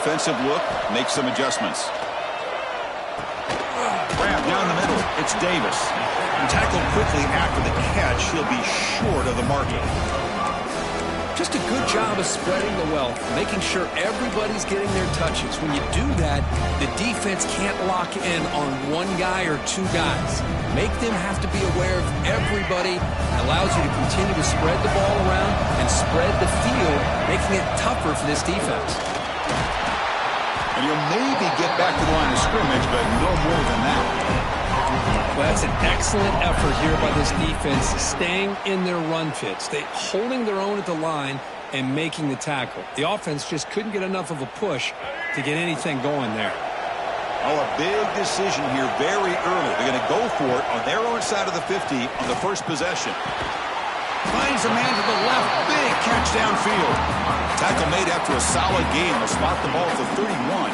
defensive look, make some adjustments. Grab down the middle. It's Davis. And tackled quickly after the catch. He'll be short of the market. Just a good job of spreading the wealth, making sure everybody's getting their touches. When you do that, the defense can't lock in on one guy or two guys. Make them have to be aware of everybody. It allows you to continue to spread the ball around and spread the field, making it tougher for this defense. And you'll maybe get back to the line of scrimmage, but no more than that. Well, that's an excellent effort here by this defense, staying in their run fits. They holding their own at the line and making the tackle. The offense just couldn't get enough of a push to get anything going there. Oh, a big decision here very early. They're going to go for it on their own side of the 50 on the first possession. Finds a man to the left. Big catch downfield. Tackle made after a solid game. Will spot the ball at the 31.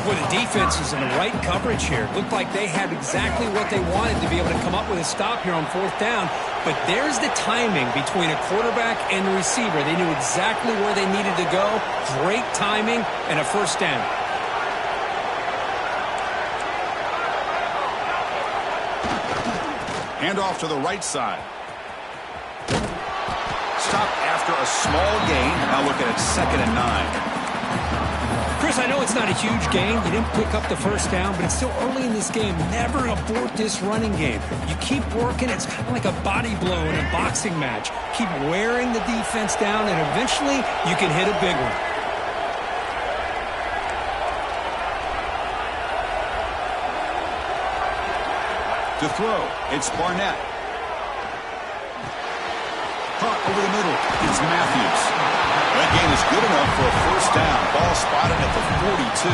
Well, the defense is in the right coverage here. Looked like they had exactly what they wanted to be able to come up with a stop here on fourth down. But there's the timing between a quarterback and the receiver. They knew exactly where they needed to go. Great timing and a first down. Handoff to the right side. Stop after a small gain. Now looking at 2nd and 9. Chris, I know it's not a huge gain. You didn't pick up the first down, but it's still early in this game. Never abort this running game. You keep working. It's kind of like a body blow in a boxing match. Keep wearing the defense down, and eventually you can hit a big one. To throw, it's Barnett. Caught over the middle. It's Matthews. That gain is good enough for a first down. Ball spotted at the 42.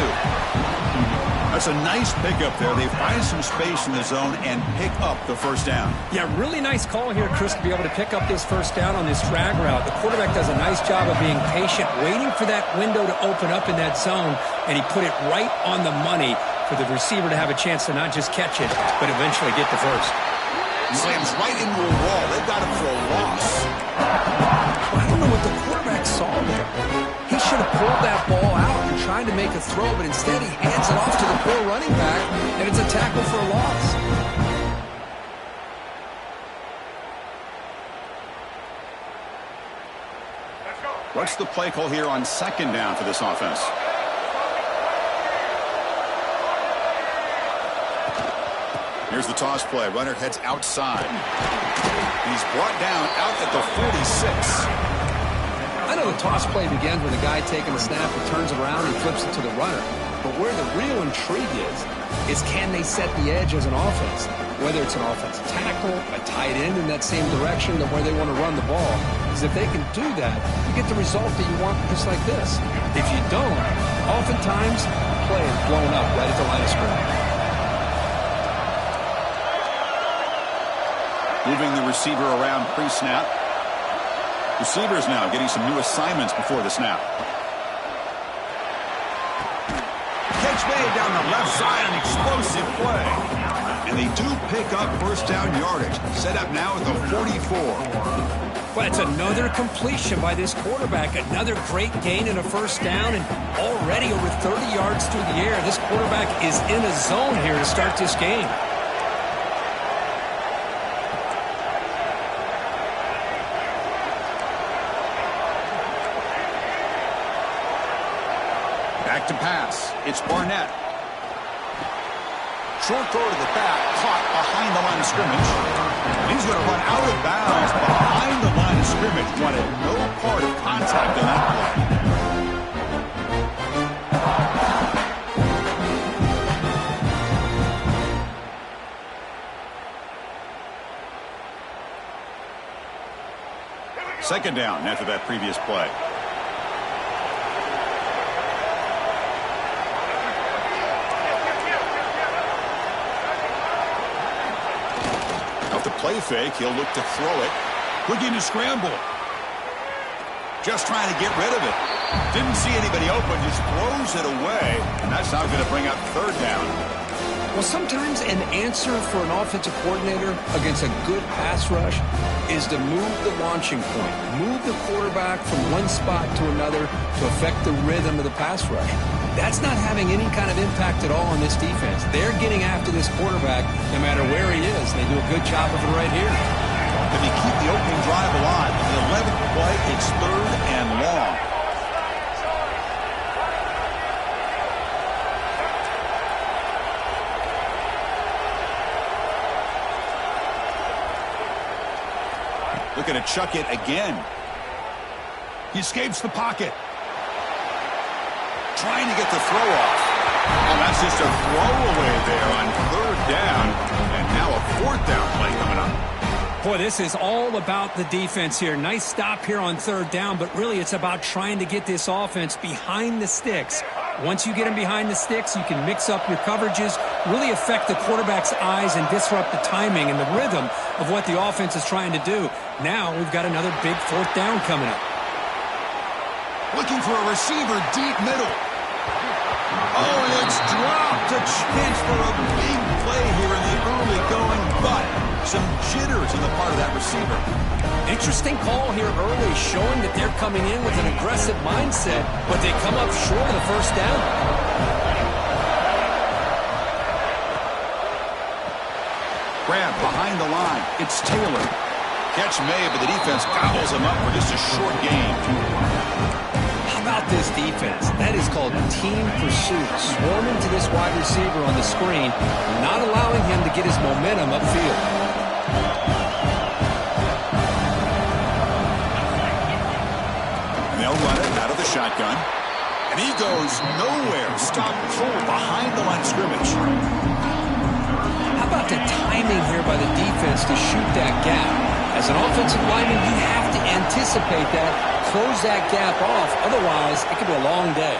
That's a nice pickup there. They find some space in the zone and pick up the first down. Yeah, really nice call here, Chris, to be able to pick up this first down on this drag route. The quarterback does a nice job of being patient, waiting for that window to open up in that zone, and he put it right on the money for the receiver to have a chance to not just catch it, but eventually get the first. Slams right into a wall. They've got him for a loss. Well, I don't know what the quarterback saw there. He should have pulled that ball out and tried to make a throw, but instead he hands it off to the poor running back, and it's a tackle for a loss. What's the play call here on 2nd down for this offense? Here's the toss play. Runner heads outside. He's brought down out at the 46. I know the toss play begins with a guy taking the snap and turns around and flips it to the runner. But where the real intrigue is can they set the edge as an offense? Whether it's an offensive tackle, a tight end in that same direction where they want to run the ball. Because if they can do that, you get the result that you want just like this. If you don't, oftentimes the play is blown up right at the line of scrimmage. Moving the receiver around pre-snap. Receivers now getting some new assignments before the snap. Catch made down the left side, an explosive play. And they do pick up first down yardage. Set up now at the 44. Well, it's another completion by this quarterback. Another great gain and a first down, and already over 30 yards through the air. This quarterback is in a zone here to start this game. Back to pass. It's Barnett. Short throw to the back, caught behind the line of scrimmage. He's going to run out of bounds behind the line of scrimmage. Wanted no part of contact on that play. Second down after that previous play. Play fake, he'll look to throw it. Looking to scramble. Just trying to get rid of it. Didn't see anybody open, just throws it away. And that's now going to bring up third down. Well, sometimes an answer for an offensive coordinator against a good pass rush is to move the launching point, move the quarterback from one spot to another to affect the rhythm of the pass rush. That's not having any kind of impact at all on this defense. They're getting after this quarterback no matter where he is. They do a good job of it right here. Can they keep the opening drive alive? On the 11th play, it's 3rd and long. Looking to chuck it again. He escapes the pocket. Trying to get the throw off. Oh, that's just a throwaway there on 3rd down. And now a 4th down play coming up. Boy, this is all about the defense here. Nice stop here on 3rd down, but really it's about trying to get this offense behind the sticks. Once you get them behind the sticks, you can mix up your coverages, really affect the quarterback's eyes and disrupt the timing and the rhythm of what the offense is trying to do. Now we've got another big 4th down coming up. Looking for a receiver deep middle. Oh, it's dropped. A chance for a big play here in the early going, but some jitters on the part of that receiver. Interesting call here early, showing that they're coming in with an aggressive mindset, but they come up short of the 1st down. Grab behind the line. It's Taylor. Catch made, but the defense gobbles him up for just a short gain. How about this defense? That is called team pursuit. Swarming to this wide receiver on the screen, not allowing him to get his momentum upfield. And they'll run it out of the shotgun. And he goes nowhere. Stop cold behind the line of scrimmage. How about the timing here by the defense to shoot that gap? As an offensive lineman, you have to anticipate that, close that gap off. Otherwise, it could be a long day.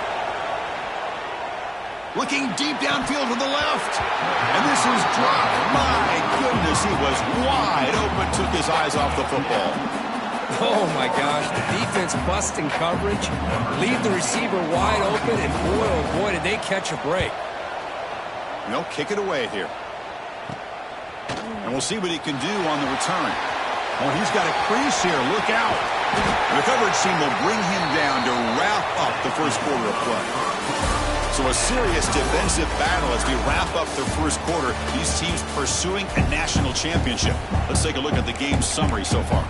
Looking deep downfield to the left. And this is dropped. My goodness, he was wide open, took his eyes off the football. Oh, my gosh. The defense busting coverage, leave the receiver wide open, and boy, oh boy, did they catch a break. They'll kick it away here. And we'll see what he can do on the return. Oh, he's got a crease here. Look out. The coverage team will bring him down to wrap up the first quarter of play. So a serious defensive battle as we wrap up the first quarter. These teams pursuing a national championship. Let's take a look at the game summary so far.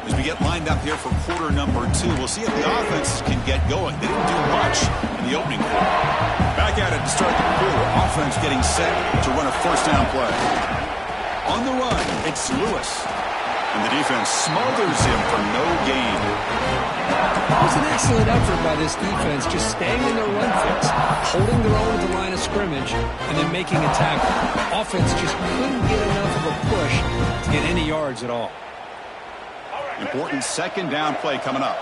As we get lined up here for quarter number 2, we'll see if the offense can get going. They didn't do much in the opening quarter. Back at it to start the quarter. Offense getting set to run a 1st down play. On the run, it's Lewis. And the defense smothers him for no gain. It was an excellent effort by this defense, just staying in their run fix, holding their own at the line of scrimmage, and then making a tackle. Offense just couldn't get enough of a push to get any yards at all. Important 2nd down play coming up.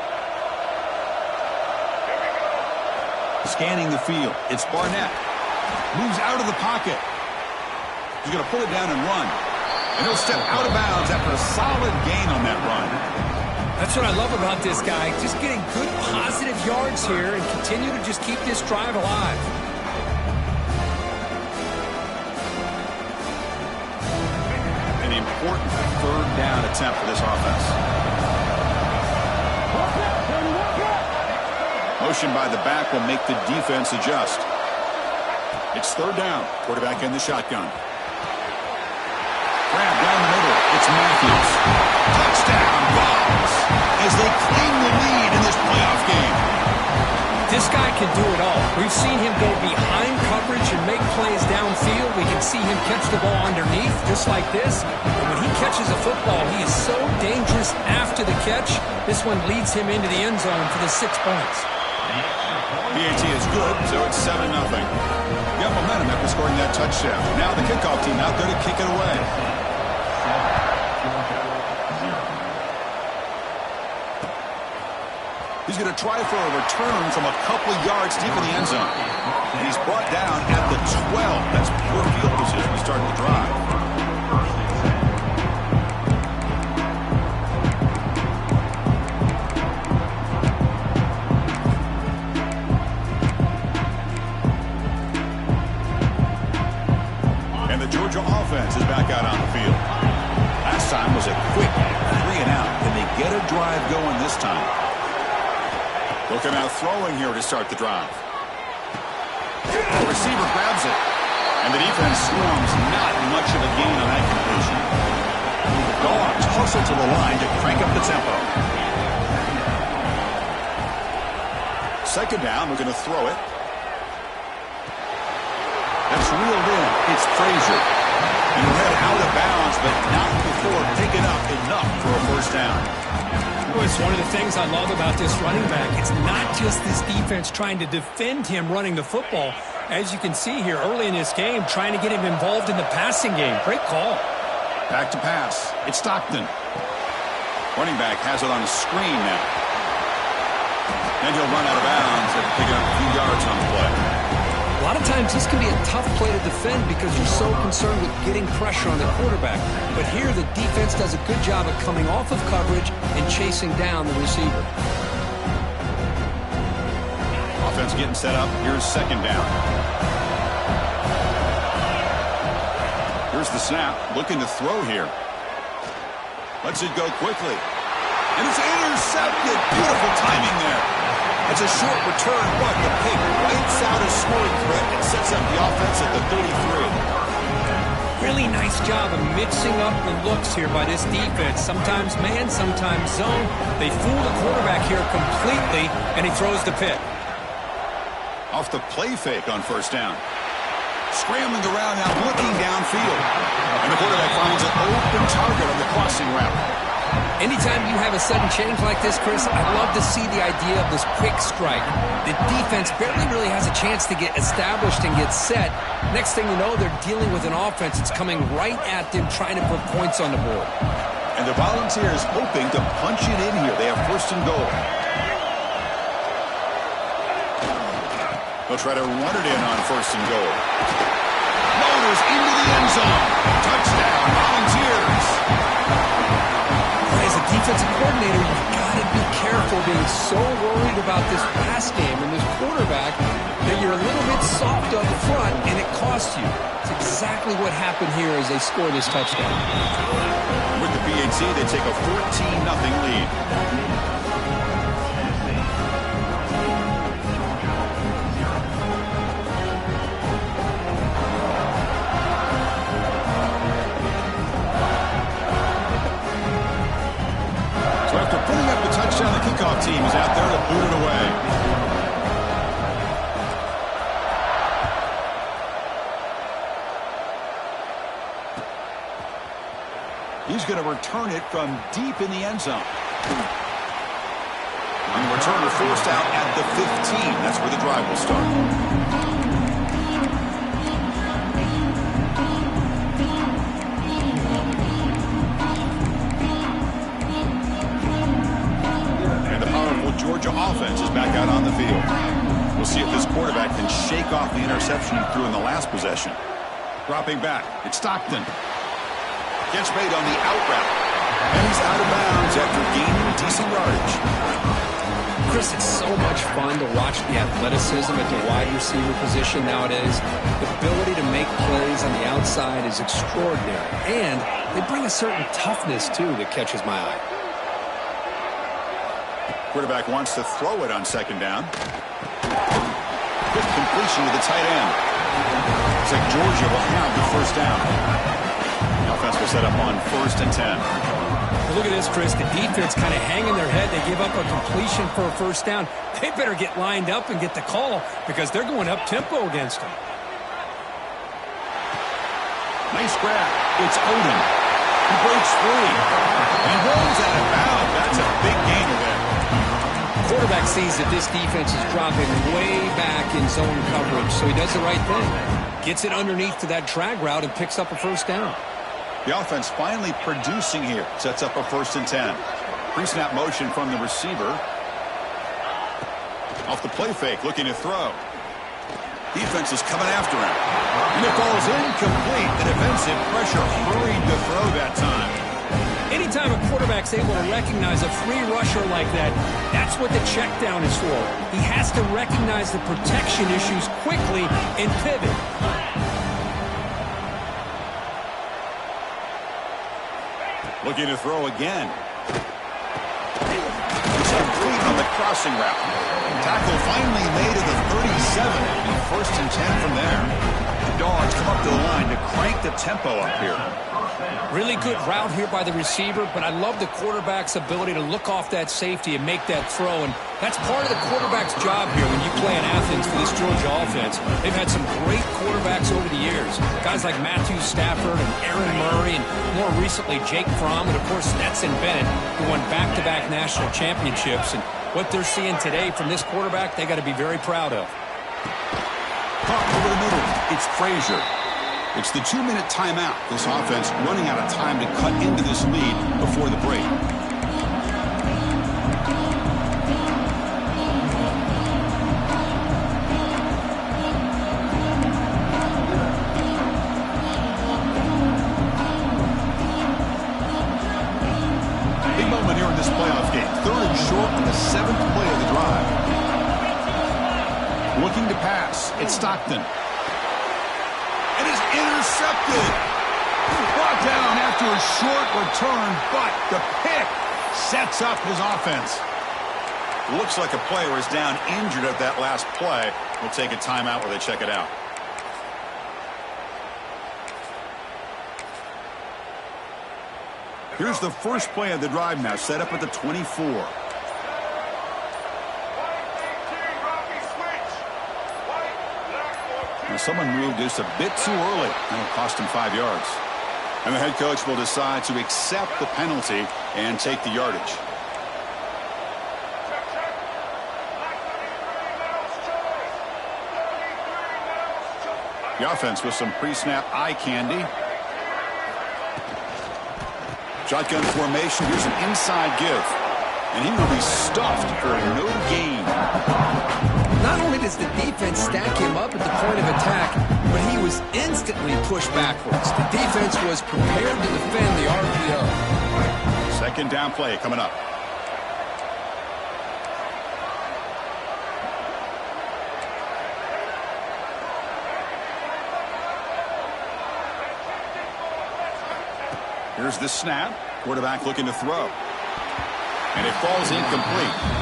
Scanning the field. It's Barnett. Moves out of the pocket. He's going to pull it down and run. And he'll step out of bounds after a solid gain on that run. That's what I love about this guy. Just getting good positive yards here and continue to just keep this drive alive. An important 3rd down attempt for this offense. Motion by the back will make the defense adjust. It's 3rd down. Quarterback in the shotgun. Grab down the middle. It's Matthews. Touchdown, Bucs, as they claim the lead in this playoff game. This guy can do it all. We've seen him go behind coverage and make plays downfield. We can see him catch the ball underneath, just like this. And when he catches a football, he is so dangerous after the catch. This one leads him into the end zone for the 6 points. PAT is good, so it's 7-0. Got momentum after scoring that touchdown. Now the kickoff team out there to kick it away. He's going to try for a return from a couple of yards deep in the end zone. And he's brought down at the 12. That's poor field position to start the drive. Georgia offense is back out on the field. Last time was a quick 3 and out. Can they get a drive going this time? Looking out throwing here to start the drive. The receiver grabs it. And the defense swarms. Not much of a gain on that completion. Dogs hustle to the line to crank up the tempo. Second down, we're going to throw it. That's reeled in. It's Frazier. And read out of bounds, but not before picking up enough for a first down. It's one of the things I love about this running back. It's not just this defense trying to defend him running the football. As you can see here early in this game, trying to get him involved in the passing game. Great call. Back to pass. It's Stockton. Running back has it on the screen now. Then he'll run out of bounds and pick up a few yards on the play. A lot of times this can be a tough play to defend because you're so concerned with getting pressure on the quarterback. But here the defense does a good job of coming off of coverage and chasing down the receiver. Offense getting set up. Here's second down. Here's the snap. Looking to throw here. Lets it go quickly. And it's intercepted. Beautiful timing there. It's a short return, but the pick wipes out a scoring threat and sets up the offense at the 33. Really nice job of mixing up the looks here by this defense. Sometimes man, sometimes zone. They fool the quarterback here completely, and he throws the pick. Off the play fake on first down. Scrambling around now, looking downfield. And the quarterback finds an open target on the crossing route. Anytime you have a sudden change like this, Chris, I'd love to see the idea of this quick strike. The defense barely really has a chance to get established and get set. Next thing you know, they're dealing with an offense that's coming right at them, trying to put points on the board. And the Volunteers hoping to punch it in here. They have first and goal. They'll try to run it in on first and goal. Motors into the end zone. Touchdown, Volunteers. As a defensive coordinator, you've got to be careful being so worried about this pass game and this quarterback that you're a little bit soft up front and it costs you. It's exactly what happened here as they score this touchdown. With the PAT, they take a 14-0 lead. The kickoff team is out there to boot it away. He's going to return it from deep in the end zone. And the returner forced out at the 15. That's where the drive will start. Georgia offense is back out on the field. We'll see if this quarterback can shake off the interception he threw in the last possession. Dropping back, it's Stockton. Gets made on the out route. And he's out of bounds after gaining decent yardage. Chris, it's so much fun to watch the athleticism at the wide receiver position nowadays. The ability to make plays on the outside is extraordinary. And they bring a certain toughness, too, that catches my eye. Quarterback wants to throw it on second down. Good completion to the tight end. Looks like Georgia will have the first down. The offense will set up on 1st and 10. Well, look at this, Chris. The defense kind of hanging their head. They give up a completion for a first down. They better get lined up and get the call because they're going up-tempo against them. Nice grab. It's Odom. He breaks free. And rolls out of bounds. That's a big gainer there. Quarterback sees that this defense is dropping way back in zone coverage, so he does the right thing. Gets it underneath to that drag route and picks up a first down. The offense finally producing here. Sets up a 1st and 10. Pre-snap motion from the receiver. Off the play fake, looking to throw. Defense is coming after him. And it falls incomplete. The defensive pressure hurried to throw that time. Anytime a quarterback's able to recognize a free rusher like that, that's what the check down is for. He has to recognize the protection issues quickly and pivot. Looking to throw again. It's complete on the crossing route. Tackle finally made at the 37. It'll be 1st and 10 from there. The Dogs come up to the line to crank the tempo up here. Really good route here by the receiver, but I love the quarterback's ability to look off that safety and make that throw. And that's part of the quarterback's job here when you play in Athens for this Georgia offense. They've had some great quarterbacks over the years. Guys like Matthew Stafford and Aaron Murray, and more recently Jake Fromm, and of course Stetson Bennett, who won back-to-back national championships. And what they're seeing today from this quarterback, they got to be very proud of. Caught over the middle. It's Frazier. It's the 2-minute timeout. This offense running out of time to cut into this lead before the break. Big moment here in this playoff game. 3rd and short on the 7th play of the drive. Looking to pass. It's Stockton. And it's intercepted. Brought down after a short return, but the pick sets up his offense. Looks like a player is down injured at that last play. We'll take a timeout while they check it out. Here's the first play of the drive now, set up at the 24. Now someone moved just a bit too early. That'll cost him 5 yards. And the head coach will decide to accept the penalty and take the yardage. The offense with some pre-snap eye candy. Shotgun formation. Here's an inside give. And he will be stuffed for no gain. Not only does the defense stack him up at the point of attack, but he was instantly pushed backwards. The defense was prepared to defend the RPO. 2nd down play coming up. Here's the snap. Quarterback looking to throw. And it falls incomplete.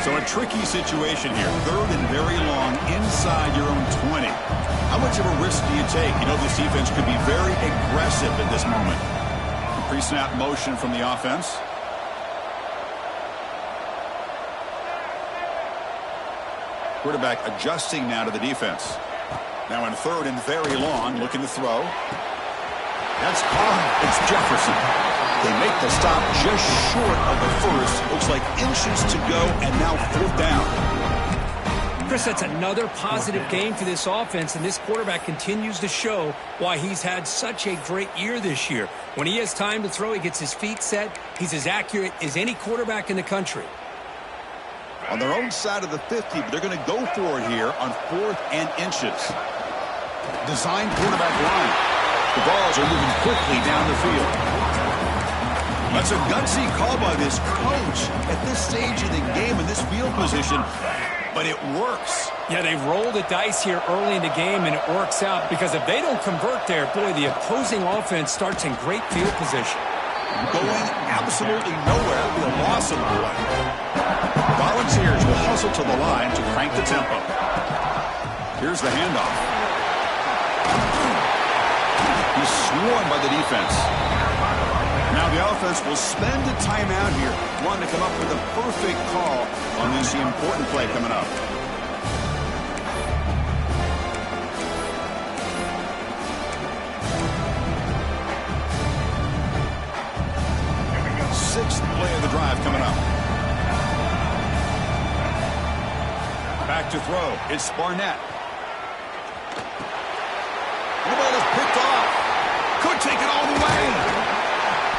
So a tricky situation here. 3rd and very long inside your own 20. How much of a risk do you take? You know this defense could be very aggressive at this moment. Pre-snap motion from the offense. Quarterback adjusting now to the defense. Now in 3rd and very long, looking to throw. That's caught. It's Jefferson. They make the stop just short of the first. Looks like inches to go, and now 4th down. Chris, that's another positive game for this offense, and this quarterback continues to show why he's had such a great year this year. When he has time to throw, he gets his feet set. He's as accurate as any quarterback in the country. On their own side of the 50, but they're going to go for it here on 4th and inches. Designed quarterback line. The balls are moving quickly down the field. That's a gutsy call by this coach at this stage of the game in this field position, but it works. Yeah, they roll the dice here early in the game, and it works out because if they don't convert there, boy, the opposing offense starts in great field position. Going absolutely nowhere with a loss of the play. Volunteers will hustle to the line to crank the tempo. Here's the handoff. He's swarmed by the defense. Now the offense will spend a timeout here, wanting to come up with a perfect call on this important play coming up. Sixth play of the drive coming up. Back to throw. It's Barnett. The ball is picked off. Could take it all the way.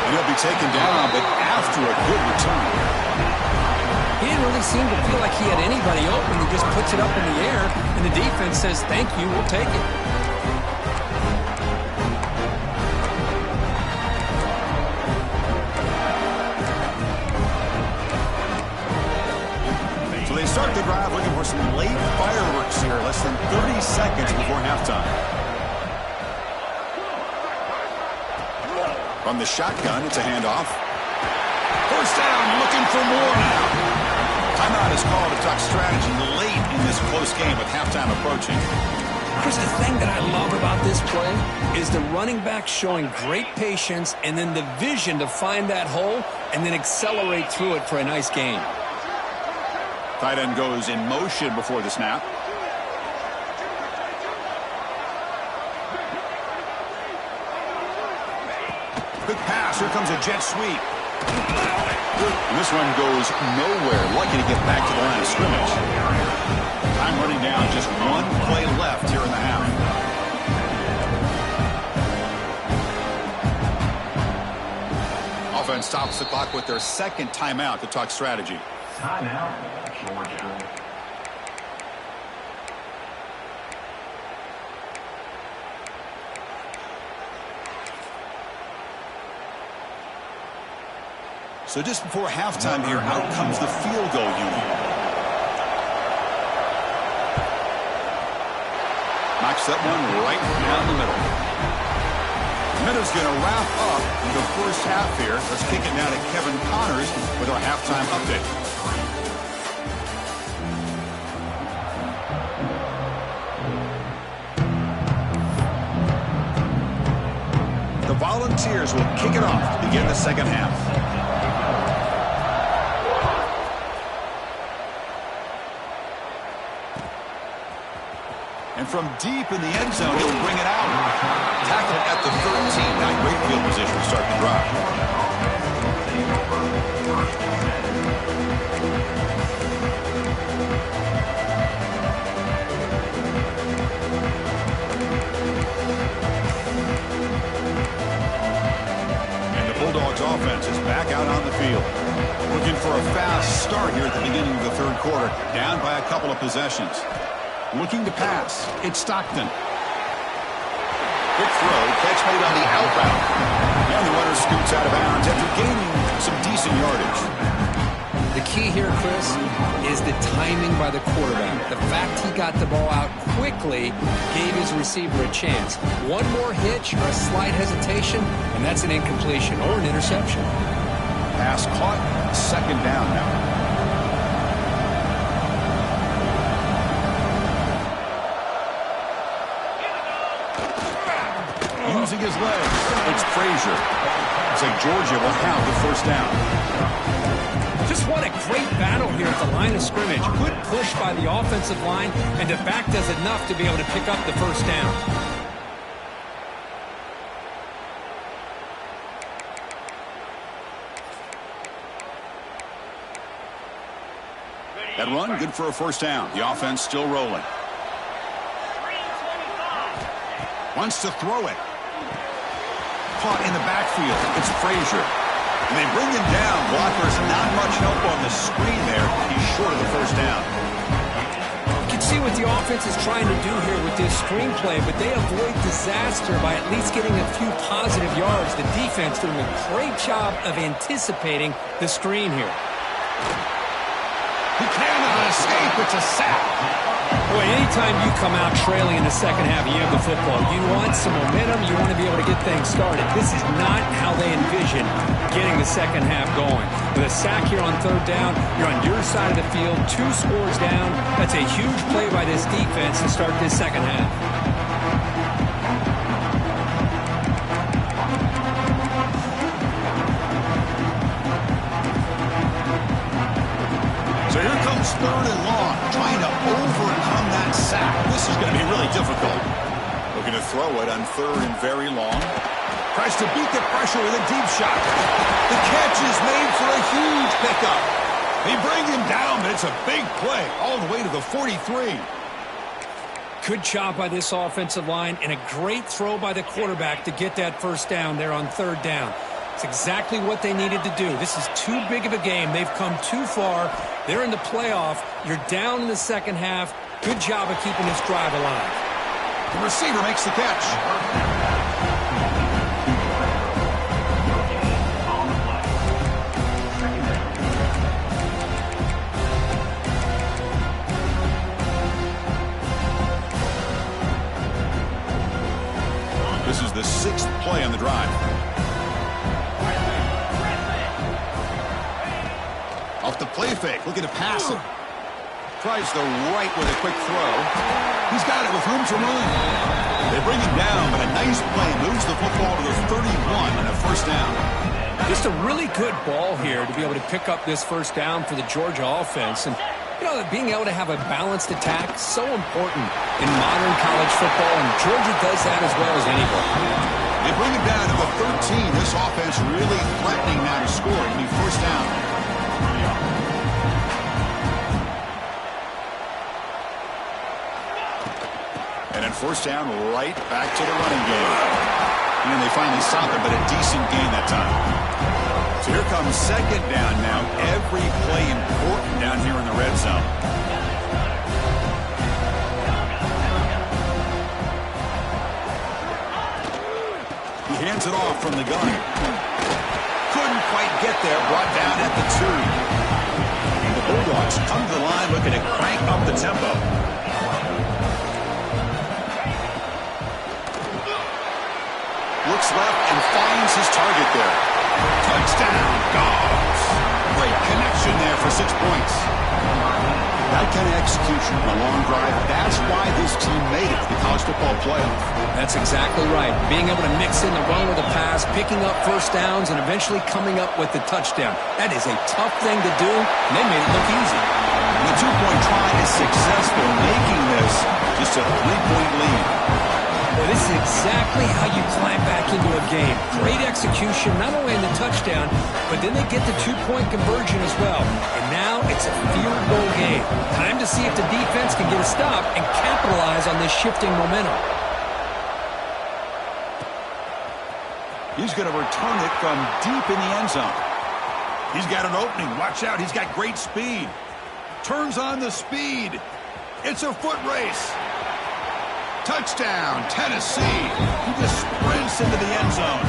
And he'll be taken down, but after a good return. He didn't really seem to feel like he had anybody open. He just puts it up in the air, and the defense says, thank you, we'll take it. From the shotgun, it's a handoff. First down, looking for more now. Timeout is called to talk strategy late in this close game with halftime approaching. Chris, the thing that I love about this play is the running back showing great patience and then the vision to find that hole and then accelerate through it for a nice gain. Tight end goes in motion before the snap. Quick pass. Here comes a jet sweep. And this one goes nowhere. Lucky to get back to the line of scrimmage. Time running down. Just one play left here in the half. Offense stops the clock with their second timeout to talk strategy. Timeout, Georgia. So just before halftime here, out comes the field goal unit. Knocks that one right down the middle. Minutes going to wrap up the first half here. Let's kick it now to Kevin Connors with our halftime update. The Volunteers will kick it off to begin the second half. And from deep in the end zone, he'll bring it out. Tackle at the 13. Now great field position to start the drive. And the Bulldogs offense is back out on the field. Looking for a fast start here at the beginning of the third quarter. Down by a couple of possessions. Looking to pass. It's Stockton. Quick throw. Catch made on the outbound. And the runner scoots out of bounds after gaining some decent yardage. The key here, Chris, is the timing by the quarterback. The fact he got the ball out quickly gave his receiver a chance. One more hitch or a slight hesitation, and that's an incompletion or an interception. Pass caught. Second down now. Using his legs. It's Frazier. It's like Georgia will have the first down. Just what a great battle here at the line of scrimmage. Good push by the offensive line, and the back does enough to be able to pick up the first down. That run, good for a first down. The offense still rolling. Wants to throw it. Caught in the backfield. It's Frazier. And they bring him down. Blockers not much help on the screen there. He's short of the first down. You can see what the offense is trying to do here with this screenplay, but they avoid disaster by at least getting a few positive yards. The defense doing a great job of anticipating the screen here. He cannot escape. It's a sack. Boy, anytime you come out trailing in the second half, you have the football. You want some momentum. You want to be able to get things started. This is not how they envision getting the second half going. With a sack here on third down, you're on your side of the field, 2 scores down. That's a huge play by this defense to start this second half. So here comes third and long, trying to overcome that sack. This is going to be really difficult. Looking to throw it on third and very long. Tries to beat the pressure with a deep shot. The catch is made for a huge pickup. They bring him down, but it's a big play all the way to the 43. Good job by this offensive line and a great throw by the quarterback to get that first down there on third down. It's exactly what they needed to do. This is too big of a game. They've come too far. They're in the playoff. You're down in the second half. Good job of keeping this drive alive. The receiver makes the catch. This is the 6th play on the drive. Off the play fake, looking to pass it. Tries the right with a quick throw. He's got it with room to run. They bring him down, but a nice play moves the football to the 31 and a first down. Just a really good ball here to be able to pick up this first down for the Georgia offense. And, you know, being able to have a balanced attack, so important in modern college football, and Georgia does that as well as anybody. They bring him down to the 13. This offense really threatening now to score. It'll be first down. And then first down, right back to the running game. And they finally stop it, but a decent gain that time. So here comes second down now. Every play important down here in the red zone. He hands it off from the gun. Couldn't quite get there. Brought down at the 2. And the Bulldogs come to the line looking to crank up the tempo. Looks left and finds his target there. Touchdown, Dogs. Great connection there for 6 points. That kind of execution on a long drive, that's why this team made it to the college football playoff. That's exactly right. Being able to mix in the run with the pass, picking up first downs, and eventually coming up with the touchdown. That is a tough thing to do, and they made it look easy. And the 2-point try is successful, making this just a 3-point lead. Well, this is exactly how you climb back into a game. Great execution, not only in the touchdown, but then they get the 2-point conversion as well. And now it's a field goal game. Time to see if the defense can get a stop and capitalize on this shifting momentum. He's going to return it from deep in the end zone. He's got an opening. Watch out. He's got great speed. Turns on the speed. It's a foot race. Touchdown, Tennessee. He just sprints into the end zone.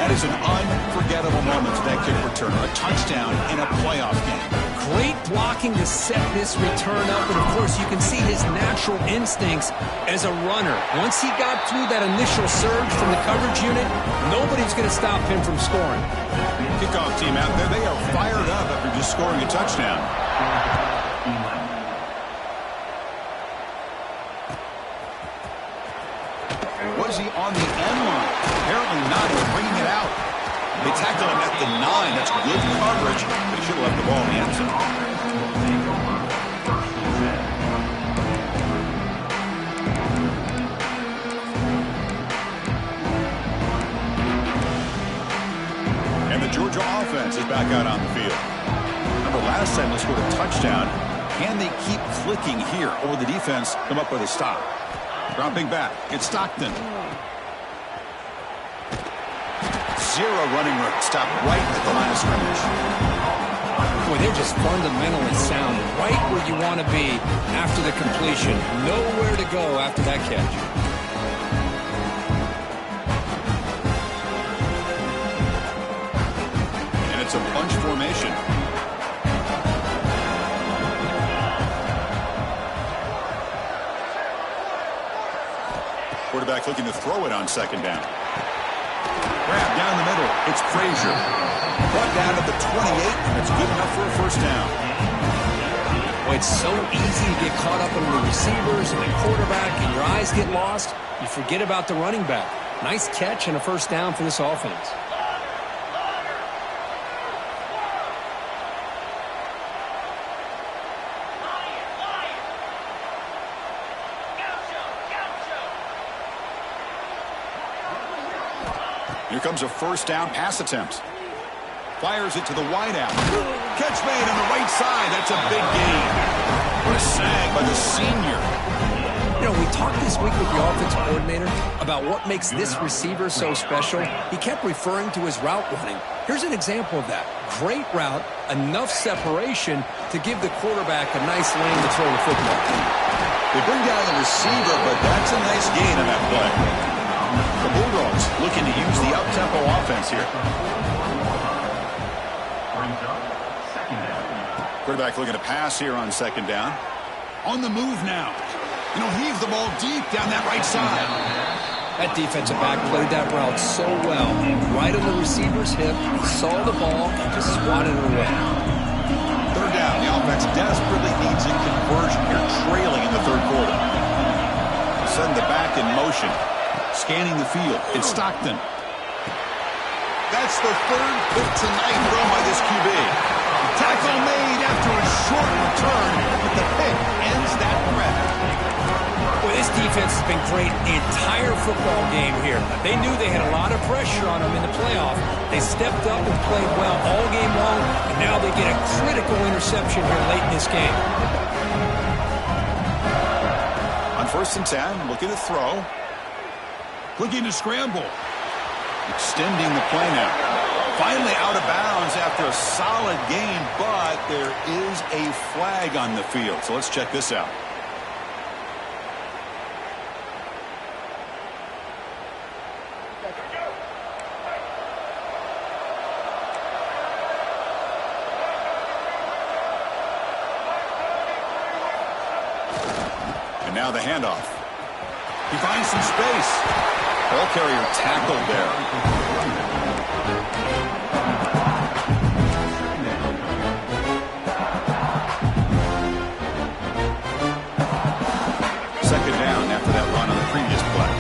That is an unforgettable moment for that kick returner. A touchdown in a playoff game. Great blocking to set this return up. And, of course, you can see his natural instincts as a runner. Once he got through that initial surge from the coverage unit, nobody's going to stop him from scoring. Kickoff team out there, they are fired up after just scoring a touchdown. Was he on the end line? Apparently not. He's bringing it out. They tackle him at the 9. That's good coverage. They should have left the ball in the end zone. And the Georgia offense is back out on the field. Remember last time they scored a touchdown. Can they keep clicking here, or will the defense come up with a stop? Dropping back. It's Stockton. Zero running room. Stop right at the line of scrimmage. Boy, they're just fundamentally sound. Right where you want to be after the completion. Nowhere to go after that catch. And it's a bunch formation. Quarterback looking to throw it on second down. Grab down the middle. It's Frazier. Brought down to the 28, and it's good enough for a first down. Well, it's so easy to get caught up in the receivers and the quarterback, and your eyes get lost. You forget about the running back. Nice catch and a first down for this offense. Here comes a first down pass attempt. Fires it to the wideout. Catch made on the right side. That's a big gain. What a snag by the senior. You know, we talked this week with the offensive coordinator about what makes this receiver so special. He kept referring to his route running. Here's an example of that. Great route, enough separation to give the quarterback a nice lane to throw the football. They bring down the receiver, but that's a nice gain on that play. The Bulldogs looking to use the up-tempo offense here. Quarterback looking to pass here on second down. On the move now. And he'll heave the ball deep down that right side. That defensive back played that route so well. Right on the receiver's hip, he saw the ball and just swatted it away. Third down. The offense desperately needs a conversion here, trailing in the third quarter. Send the back in motion. Scanning the field. It's Stockton. That's the third pick tonight thrown by this QB. Tackle made after a short return, but the pick ends that threat. Well, this defense has been great the entire football game here. They knew they had a lot of pressure on them in the playoff. They stepped up and played well all game long, and now they get a critical interception here late in this game. On 1st and 10, looking to throw. Looking to scramble. Extending the play now. Finally out of bounds after a solid gain, but there is a flag on the field. So let's check this out. And now the handoff. He finds some space. Ball carrier tackled there. Second down after that run on the previous play.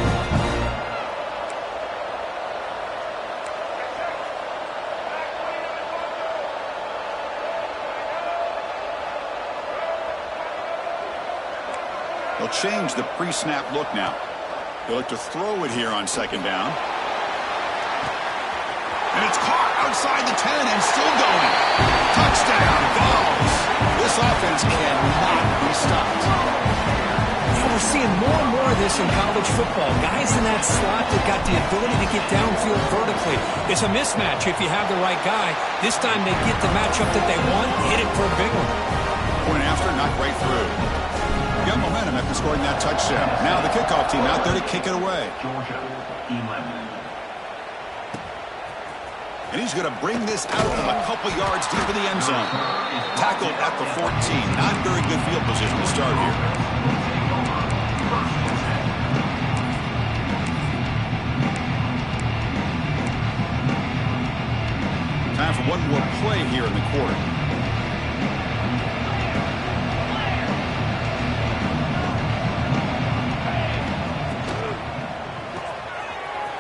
They'll change the pre-snap look now. They'll look to throw it here on second down. And it's caught outside the 10 and still going. Touchdown, Vols. This offense cannot be stopped. Yeah, we're seeing more and more of this in college football. Guys in that slot that got the ability to get downfield vertically. It's a mismatch if you have the right guy. This time they get the matchup that they want, hit it for a big one. Point after, knocked right through. Got momentum after scoring that touchdown. Now the kickoff team out there to kick it away. Georgia, 11. And he's going to bring this out from a couple yards deep in the end zone. Tackled at the 14. Not very good field position to start here. Time for one more play here in the quarter.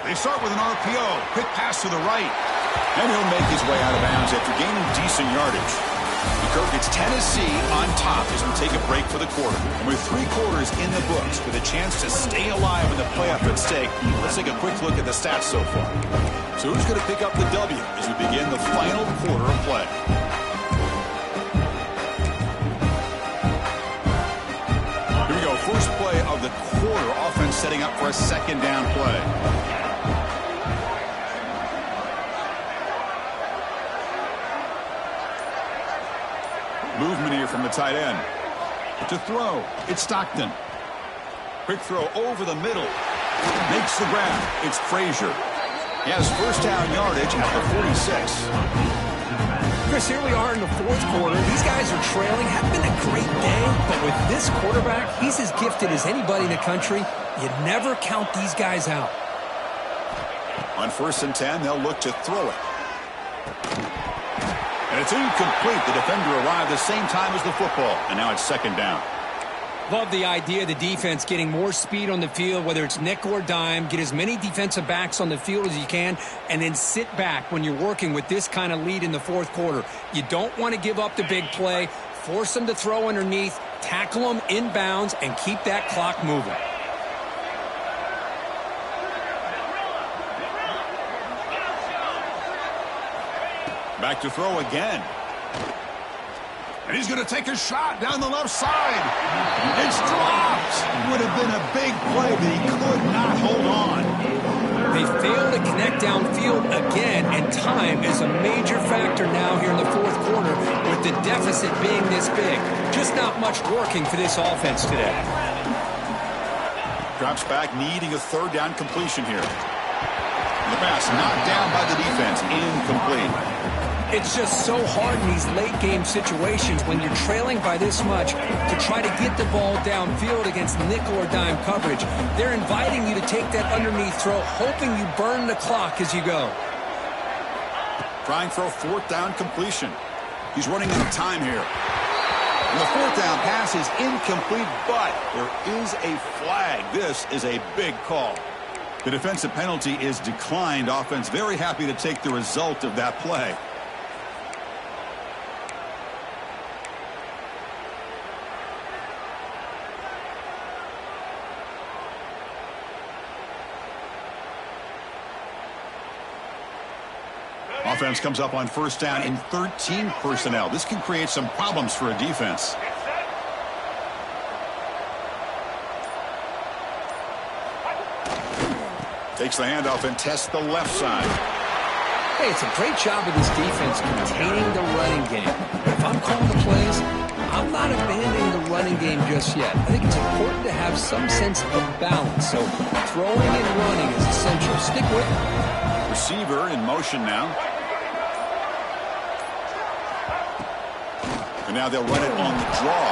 They start with an RPO. Quick pass to the right. And he'll make his way out of bounds after gaining decent yardage. Kirk, it's Tennessee on top as we take a break for the quarter. And with 3 quarters in the books with a chance to stay alive in the playoff at stake, let's take a quick look at the stats so far. So who's going to pick up the W as we begin the final quarter of play? Here we go. First play of the quarter. Offense setting up for a second down play. Movement here from the tight end. To throw, it's Stockton. Quick throw over the middle. Makes the grab. It's Frazier. He has first down yardage at the 46. Chris, here we are in the fourth quarter. These guys are trailing. Haven't been a great day, but with this quarterback, he's as gifted as anybody in the country. You never count these guys out. On 1st and 10, they'll look to throw it. And it's incomplete. The defender arrived the same time as the football. And now it's second down. Love the idea of the defense getting more speed on the field, whether it's nickel or dime. Get as many defensive backs on the field as you can, and then sit back when you're working with this kind of lead in the fourth quarter. You don't want to give up the big play. Force them to throw underneath, tackle them inbounds, and keep that clock moving. Back to throw again. And he's going to take a shot down the left side. It's dropped. Would have been a big play, but he could not hold on. They failed to connect downfield again, and time is a major factor now here in the fourth quarter with the deficit being this big. Just not much working for this offense today. Drops back, needing a third down completion here. The pass knocked down by the defense. Incomplete. It's just so hard in these late game situations when you're trailing by this much to try to get the ball downfield against nickel or dime coverage. They're inviting you to take that underneath throw, hoping you burn the clock as you go. Trying for a fourth down completion. He's running out of time here. And the fourth down pass is incomplete, but there is a flag. This is a big call. The defensive penalty is declined. Offense very happy to take the result of that play. Offense comes up on first down in 13 personnel. This can create some problems for a defense. Takes the handoff and tests the left side. Hey, it's a great job of this defense containing the running game. If I'm calling the plays, I'm not abandoning the running game just yet. I think it's important to have some sense of balance. So throwing and running is essential. Stick with it. Receiver in motion now. And now they'll run it on the draw.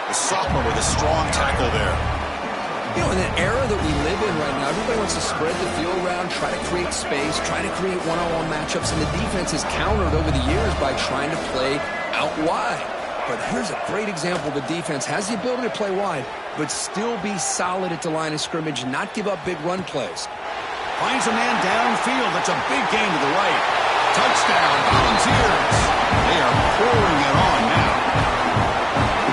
The sophomore with a strong tackle there. You know, in an era that we live in right now, everybody wants to spread the field around, try to create space, try to create one-on-one matchups, and the defense has countered over the years by trying to play out wide. But here's a great example. The defense has the ability to play wide, but still be solid at the line of scrimmage, not give up big run plays. Finds a man downfield. That's a big gain to the right. Touchdown, Volunteers. They are pouring it on now.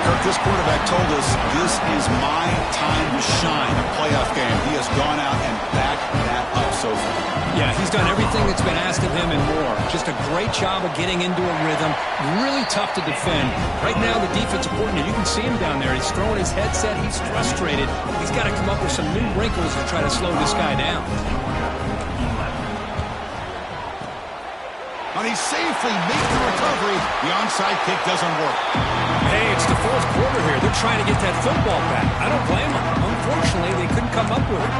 Kirk, this quarterback told us this is my time to shine, a playoff game. He has gone out and backed that up so far. Yeah, he's done everything that's been asked of him and more. Just a great job of getting into a rhythm. Really tough to defend. Right now, the defensive coordinator, you can see him down there. He's throwing his headset. He's frustrated. He's got to come up with some new wrinkles to try to slow this guy down. And he safely makes the recovery. The onside kick doesn't work. Hey, it's the fourth quarter here. They're trying to get that football back. I don't blame them. Unfortunately, they couldn't come up with it.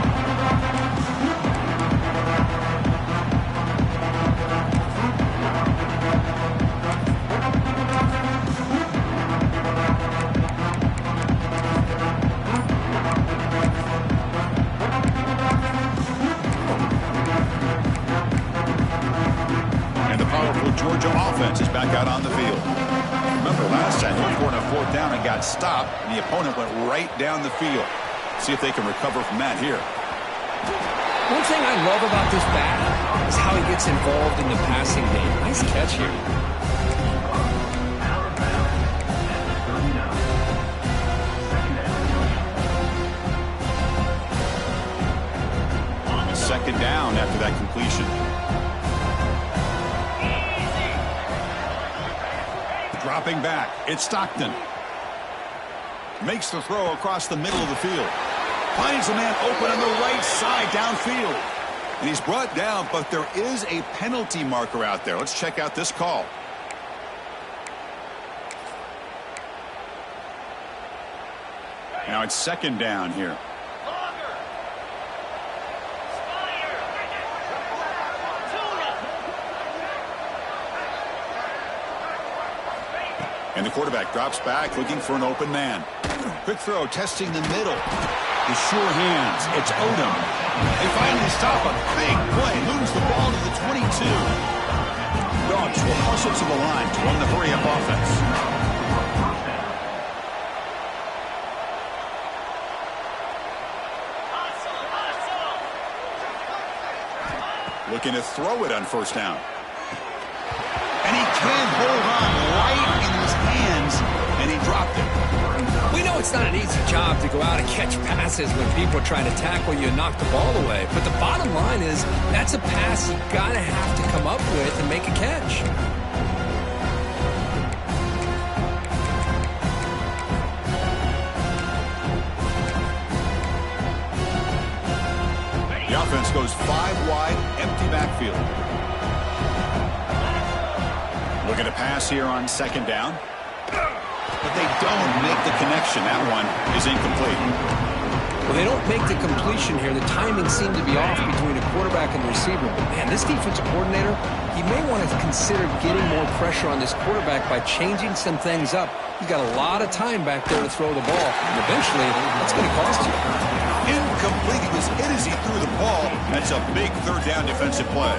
Georgia offense is back out on the field. Remember last time they were on a fourth down and got stopped, and the opponent went right down the field. See if they can recover from that here. One thing I love about this back is how he gets involved in the passing game. Nice catch here. Second down after that completion. Dropping back, it's Stockton. Makes the throw across the middle of the field. Finds a man open on the right side downfield. And he's brought down, but there is a penalty marker out there. Let's check out this call. Now it's second down here. And the quarterback drops back, looking for an open man. Quick throw, testing the middle. With sure hands, it's Odom. They finally stop a big play, moves the ball to the 22. Dogs will hustle to the line to run the hurry-up offense. Looking to throw it on first down. And he can't hold on right in his hands, and he dropped it. We know it's not an easy job to go out and catch passes when people are trying to tackle you and knock the ball away. But the bottom line is that's a pass you got to have to come up with and make a catch. The offense goes 5 wide, empty backfield. Looking to pass here on second down. But they don't make the connection. That one is incomplete. Well, they don't make the completion here. The timing seemed to be off between a quarterback quarterback and the receiver. But, man, this defensive coordinator, he may want to consider getting more pressure on this quarterback by changing some things up. He's got a lot of time back there to throw the ball, and eventually that's going to cost you. Incomplete. He was hit as he threw the ball. That's a big third down defensive play.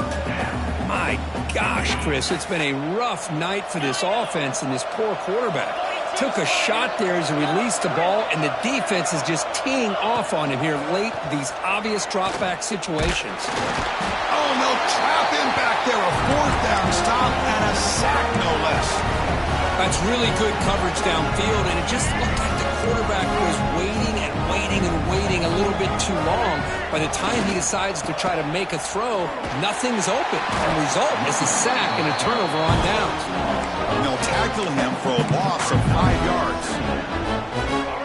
My gosh, Chris, it's been a rough night for this offense and this poor quarterback. Took a shot there as he released the ball, and the defense is just teeing off on him here late in these obvious drop-back situations. Oh, and they'll trap him back there. A fourth down stop and a sack, no less. That's really good coverage downfield, and it just looked like the quarterback was waiting and waiting and waiting a little bit too long. By the time he decides to try to make a throw, nothing's open. The result is a sack and a turnover on downs. And they'll tackle him for a loss of 5 yards.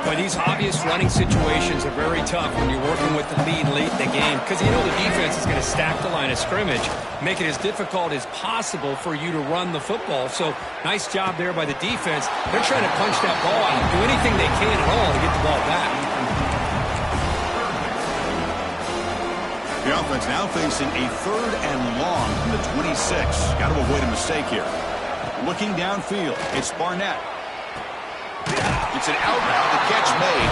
Boy, these obvious running situations are very tough when you're working with the lead late in the game because you know the defense is going to stack the line of scrimmage, make it as difficult as possible for you to run the football. So nice job there by the defense. They're trying to punch that ball out, do anything they can at all to get the ball back. The offense now facing a third and long from the 26. Got to avoid a mistake here. Looking downfield, it's Barnett. It's an out route, the catch made.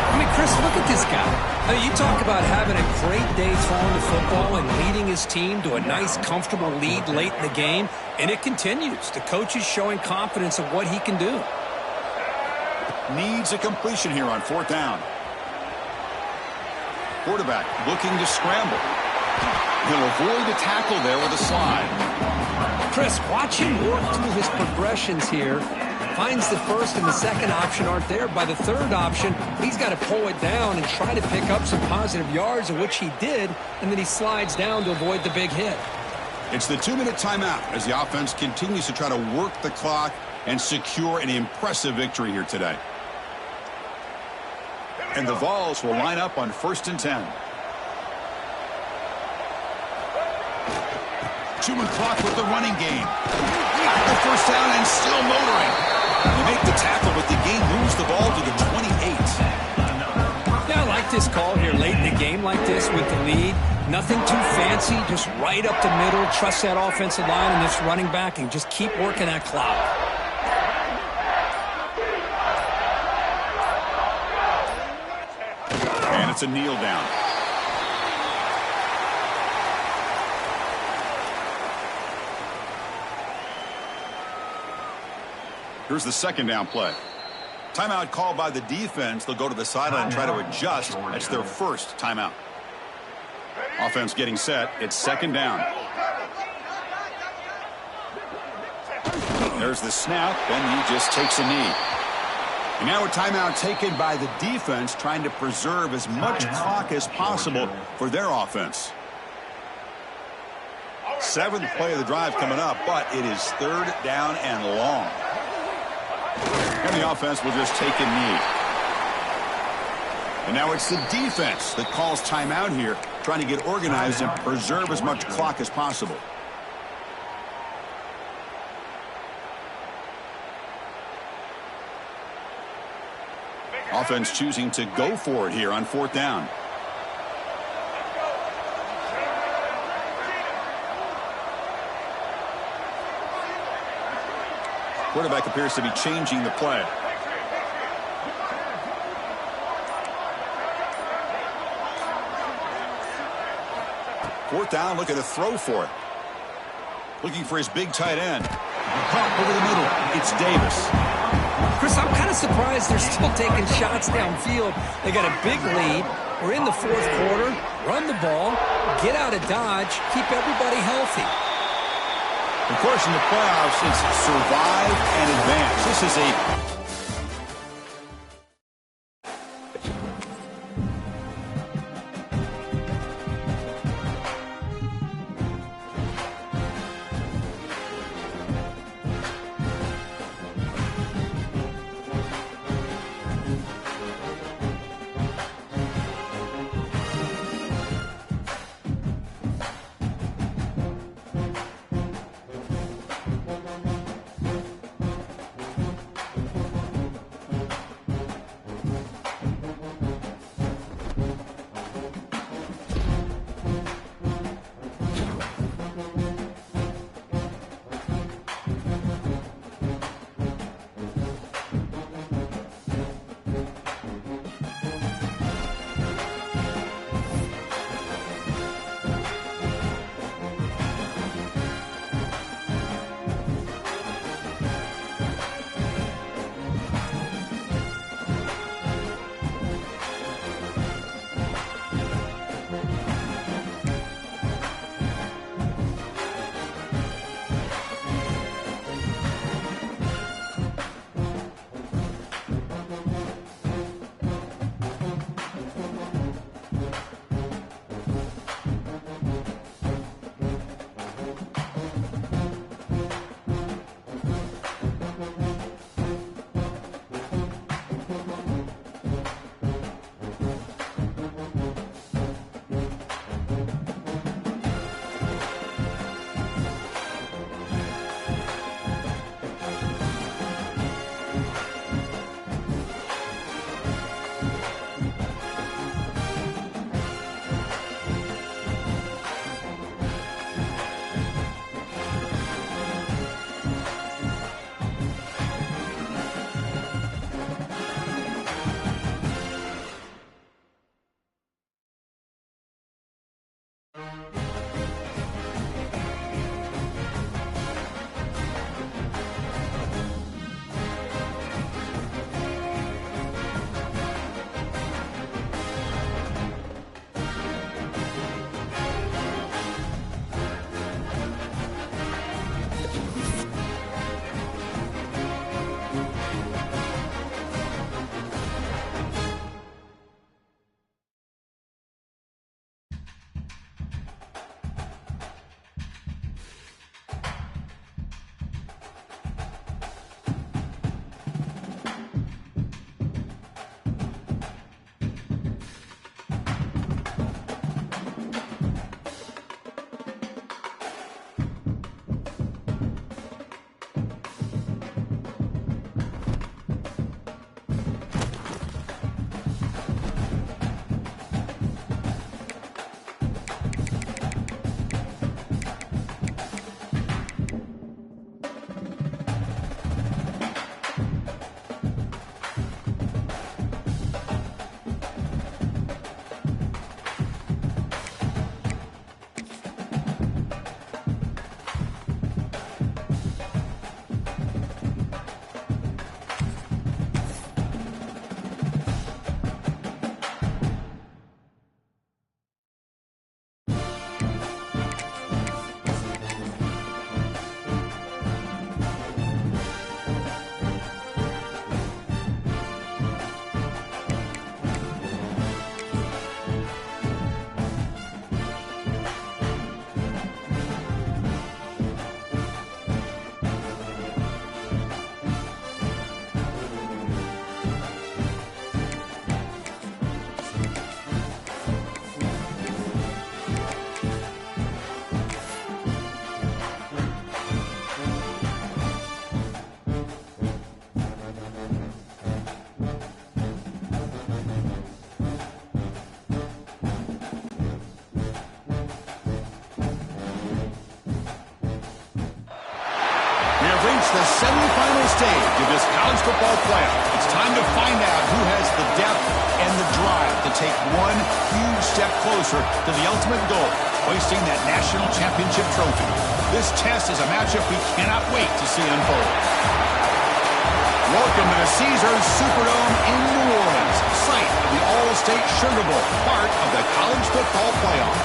I mean, Chris, look at this guy. I mean, you talk about having a great day throwing the football and leading his team to a nice, comfortable lead late in the game, and it continues. The coach is showing confidence of what he can do. Needs a completion here on fourth down. Quarterback looking to scramble. He'll avoid the tackle there with a slide. Chris, watch him work through his progressions here. Finds the first and the second option aren't there. By the third option, he's got to pull it down and try to pick up some positive yards, of which he did, and then he slides down to avoid the big hit. It's the 2-minute timeout as the offense continues to try to work the clock and secure an impressive victory here today. And the Vols will line up on 1st and 10. 2-minute clock with the running game. Got the first down and still motoring. They make the tackle, but the game moves the ball to the 28. Yeah, I like this call here late in the game like this with the lead. Nothing too fancy, just right up the middle. Trust that offensive line and this running back and just keep working that clock. And it's a kneel down. Here's the second down play. Timeout called by the defense. They'll go to the sideline and try to adjust. That's their first timeout. Offense getting set. It's second down. There's the snap, and he just takes a knee. And now a timeout taken by the defense, trying to preserve as much clock as possible for their offense. 7th play of the drive coming up, but it is third down and long. And the offense will just take a knee. And now it's the defense that calls timeout here, trying to get organized and preserve as much clock as possible. Offense choosing to go for it here on fourth down. Quarterback appears to be changing the play. Fourth down, look at a throw for it. Looking for his big tight end. Caught over the middle. It's Davis. Chris, I'm kind of surprised they're still taking shots downfield. They got a big lead. We're in the fourth quarter. Run the ball. Get out of Dodge. Keep everybody healthy. Of course, in the playoffs, it's survive and advance. This is a The semifinal stage of this college football playoff. It's time to find out who has the depth and the drive to take one huge step closer to the ultimate goal, hoisting that national championship trophy. This test is a matchup we cannot wait to see unfold. Welcome to the Caesars Superdome in New Orleans, site of the All-State Sugar Bowl, part of the college football playoff.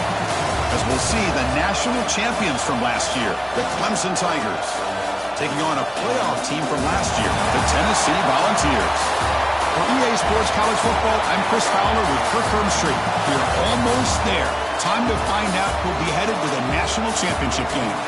As we'll see the national champions from last year, the Clemson Tigers, taking on a playoff team from last year, the Tennessee Volunteers. For EA Sports College Football, I'm Chris Fowler with Kirk Herbstreit. We're almost there. Time to find out who'll be headed to the national championship game.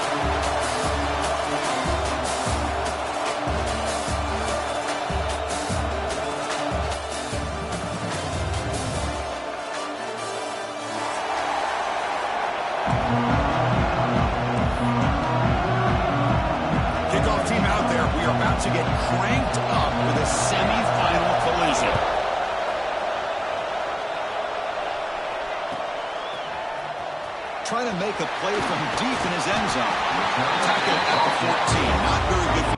To get cranked up with a semifinal collision. Trying to make a play from deep in his end zone. Tackled at the 14. Not very good.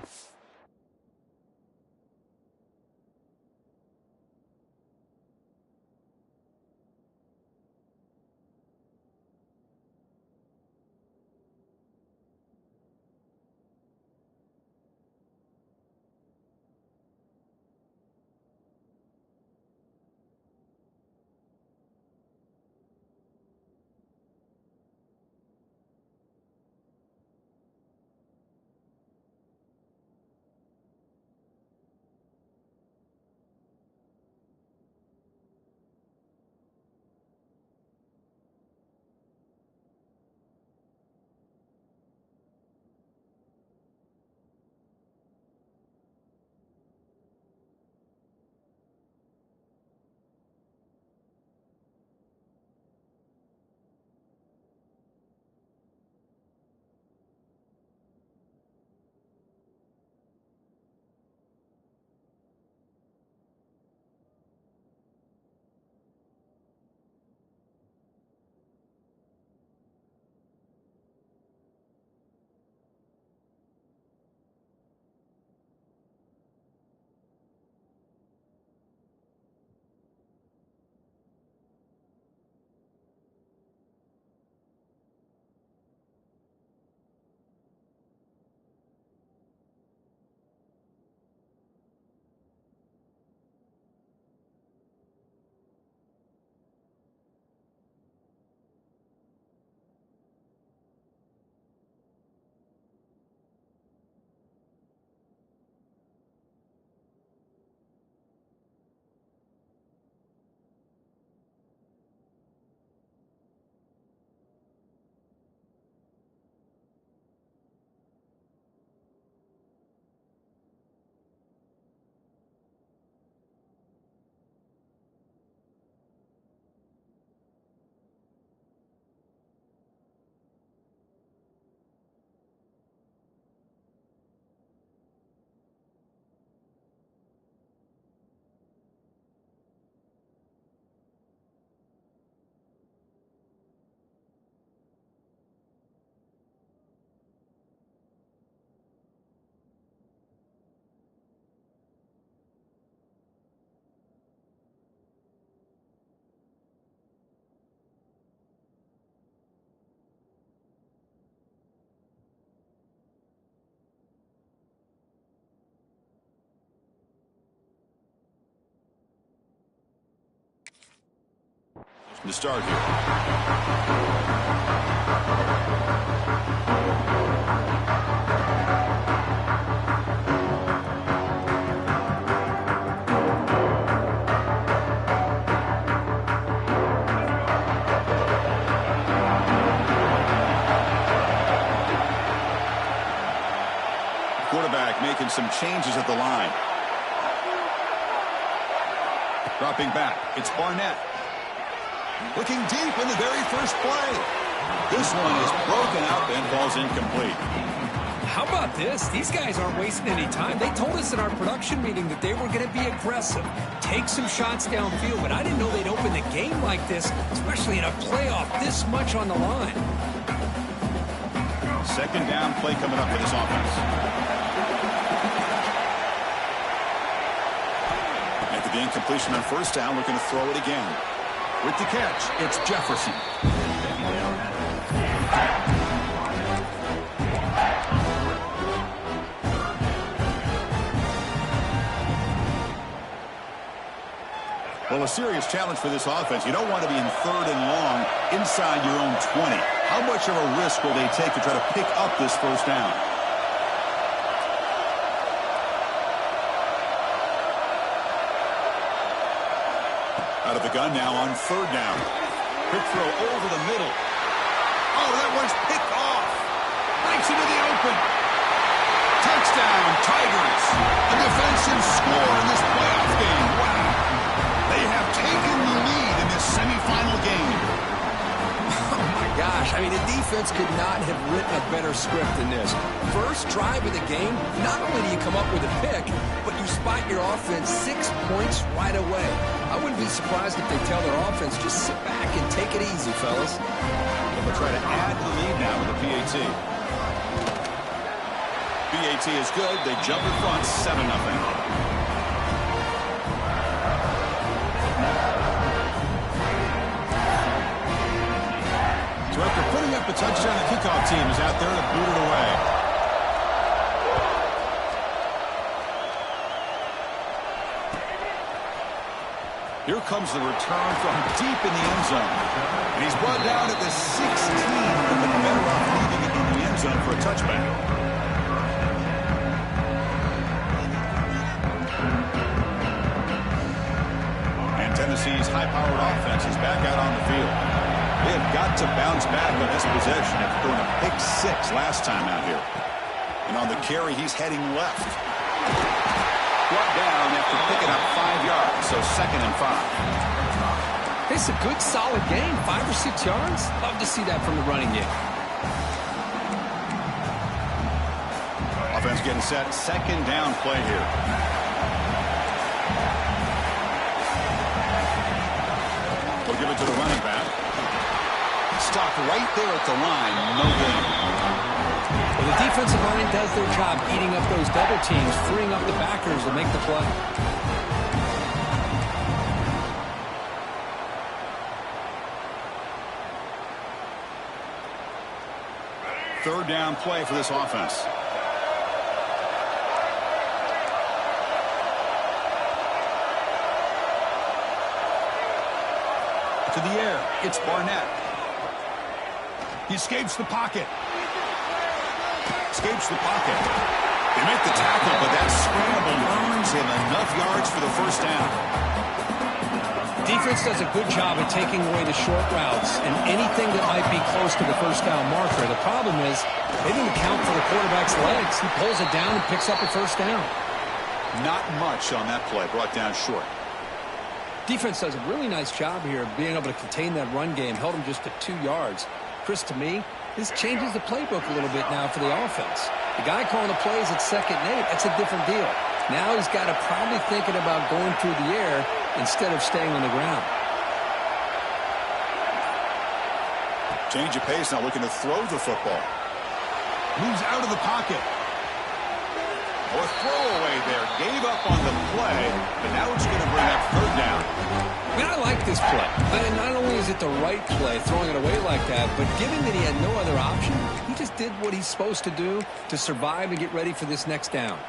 to start here. Quarterback making some changes at the line. Dropping back, it's Barnett. Looking deep in the very first play. This one is broken out and falls incomplete. How about this? These guys aren't wasting any time. They told us in our production meeting that they were going to be aggressive, take some shots downfield, but I didn't know they'd open the game like this, especially in a playoff this much on the line. Second down play coming up for this offense. After the incompletion on first down, looking to throw it again. With the catch, it's Jefferson. Well, a serious challenge for this offense. You don't want to be in third and long inside your own 20. How much of a risk will they take to try to pick up this first down? Out of the gun now on third down. Quick throw over the middle. Oh, that one's picked off. Breaks into the open. Touchdown, Tigers. A defensive score in this playoff game. Wow. They have taken the lead in this semifinal game. Oh, my gosh. I mean, the defense could not have written a better script than this. First drive of the game, not only do you come up with a pick, but you spot your offense 6 points right away. I wouldn't be surprised if they tell their offense, just sit back and take it easy, fellas. They'll try to add the lead now with the PAT. PAT is good. They jump in front 7-0. So after putting up a touchdown, the kickoff team is out there to boot it away. Here comes the return from deep in the end zone. And he's brought down at the 16, but better off leaving it in the end zone for a touchback. And Tennessee's high-powered offense is back out on the field. They have got to bounce back on this possession after throwing a pick 6 last time out here. And on the carry, he's heading left. Brought down after picking up 5 yards, so 2nd and 5. It's a good, solid game, 5 or 6 yards. Love to see that from the running game. Offense getting set, second down play here. We'll give it to the running back. Stopped right there at the line, no gain. Well, the defensive line does their job eating up those double teams, freeing up the backers to make the play. Third down play for this offense. To the air, it's Barnett. He escapes the pocket. Escapes the pocket. They make the tackle, but that scramble earns him enough yards for the first down. Defense does a good job of taking away the short routes and anything that might be close to the first down marker. The problem is they didn't account for the quarterback's legs. He pulls it down and picks up a first down. Not much on that play, brought down short. Defense does a really nice job here of being able to contain that run game, held him just to 2 yards. Chris, to me, this changes the playbook a little bit now for the offense. The guy calling the plays at 2nd and 8, that's a different deal. Now he's got to probably thinking about going through the air instead of staying on the ground. Change of pace now, looking to throw the football. Moves out of the pocket. Or throwaway there. Gave up on the play, but now it's going to bring up third down. I mean, I like this play. And not only is it the right play, throwing it away like that, but given that he had no other option, he just did what he's supposed to do to survive and get ready for this next down.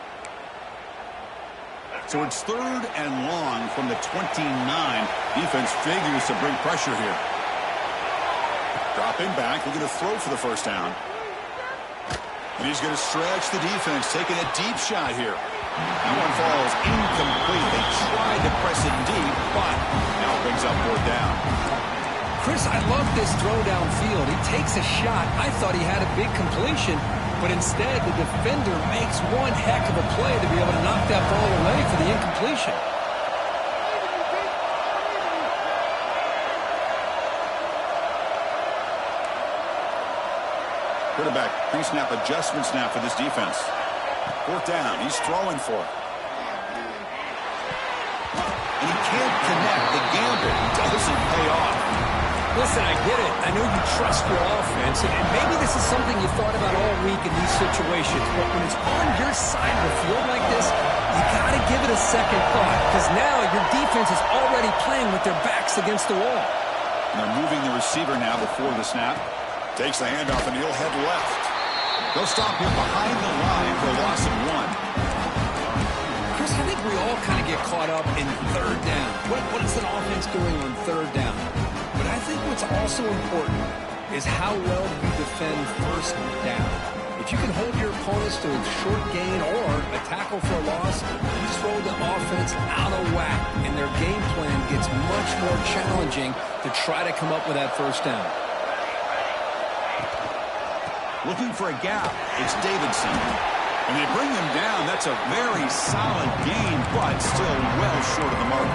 So it's 3rd and long from the 29. Defense figures to bring pressure here. Dropping back, looking to throw for the first down. And he's going to stretch the defense, taking a deep shot here. That one falls incomplete. They tried to press it deep, but now it brings up 4th down. Chris, I love this throw downfield. He takes a shot. I thought he had a big completion, but instead the defender makes one heck of a play to be able to knock that ball away for the incompletion. Quarterback pre-snap adjustment snap for this defense. 4th down. He's throwing for it. And he can't connect. The gamble doesn't pay off. Listen, I get it. I know you trust your offense, and maybe this is something you thought about all week in these situations, but when it's on your side of the field like this, you got to give it a second thought, because now your defense is already playing with their backs against the wall. And they're moving the receiver now before the snap. Takes the handoff, and he'll head left. They'll stop him behind the line for a loss of 1. Chris, I think we all kind of get caught up in 3rd down. What is an offense doing on 3rd down? But I think what's also important is how well you defend 1st down. If you can hold your opponents to a short gain or a tackle for a loss, you throw the offense out of whack, and their game plan gets much more challenging to try to come up with that 1st down. Looking for a gap. It's Davidson. And they bring him down. That's a very solid gain, but still well short of the mark.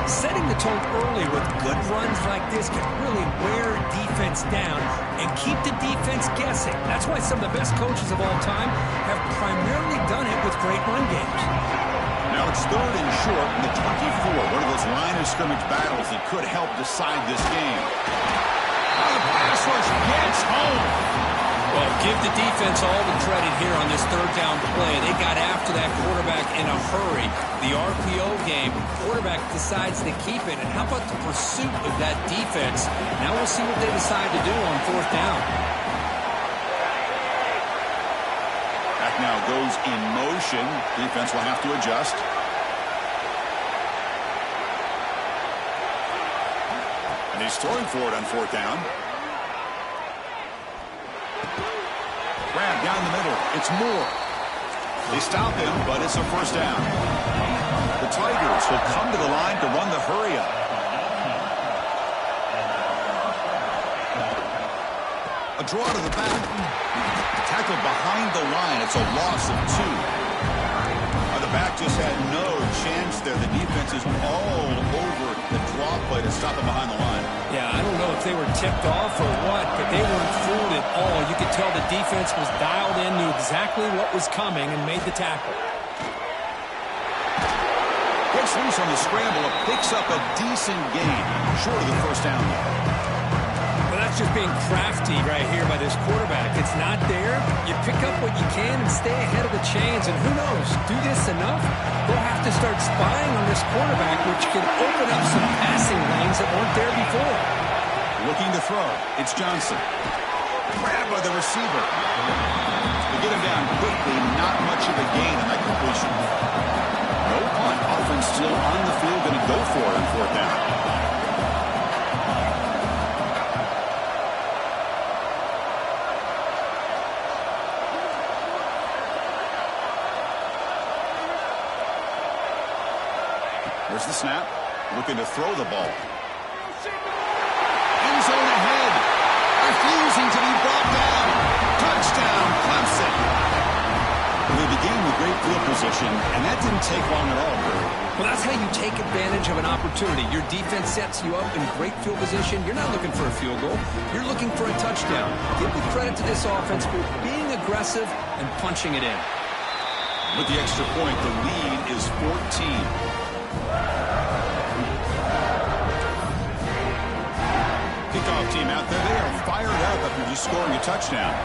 Setting the tone early with good runs like this can really wear defense down and keep the defense guessing. That's why some of the best coaches of all time have primarily done it with great run games. Now it's 3rd and short in the 24. One of those line of scrimmage battles that could help decide this game. Now the pass rush gets home. Well, give the defense all the credit here on this 3rd down play. They got after that quarterback in a hurry. The RPO game, quarterback decides to keep it. And how about the pursuit of that defense? Now we'll see what they decide to do on 4th down. Back now goes in motion. Defense will have to adjust. And he's throwing for it on 4th down. Grab down the middle. It's Moore. They stop him, but it's a 1st down. The Tigers will come to the line to run the hurry up. A draw to the back. Tackled behind the line. It's a loss of 2. The back just had no chance there. The defense is all over the draw play to stop him behind the line. Yeah, I don't know if they were tipped off or what, but they weren't fooled at all. You could tell the defense was dialed in, knew exactly what was coming, and made the tackle. Gets loose on the scramble, picks up a decent gain. Short of the 1st down, though. Well, that's just being crafty right here by this quarterback. It's not there. You pick up what you can and stay ahead of the chains. And who knows, do this enough, they'll have to start spying on this quarterback, which can open up some passing lanes that weren't there before. Looking to throw. It's Johnson. Grabbed by the receiver. They get him down quickly. Not much of a gain on that completion. No punt. Offense still on the field. Going to go for it on 4th down. There's the snap. Looking to throw the ball. End zone ahead. Refusing to be brought down. Touchdown, Clemson. They began with great field position, and that didn't take long at all, Drew. Well, that's how you take advantage of an opportunity. Your defense sets you up in great field position. You're not looking for a field goal. You're looking for a touchdown. Give the credit to this offense for being aggressive and punching it in. With the extra point, the lead is 14. Kickoff team out there. They are fired up after just scoring a touchdown.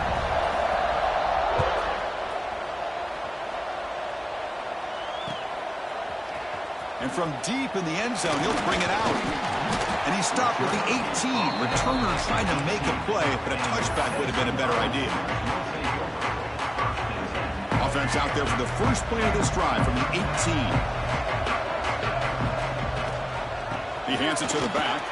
And from deep in the end zone, he'll bring it out. And he stopped with the 18. Returner trying to make a play, but a touchback would have been a better idea. Offense out there for the first play of this drive from the 18. He hands it to the back.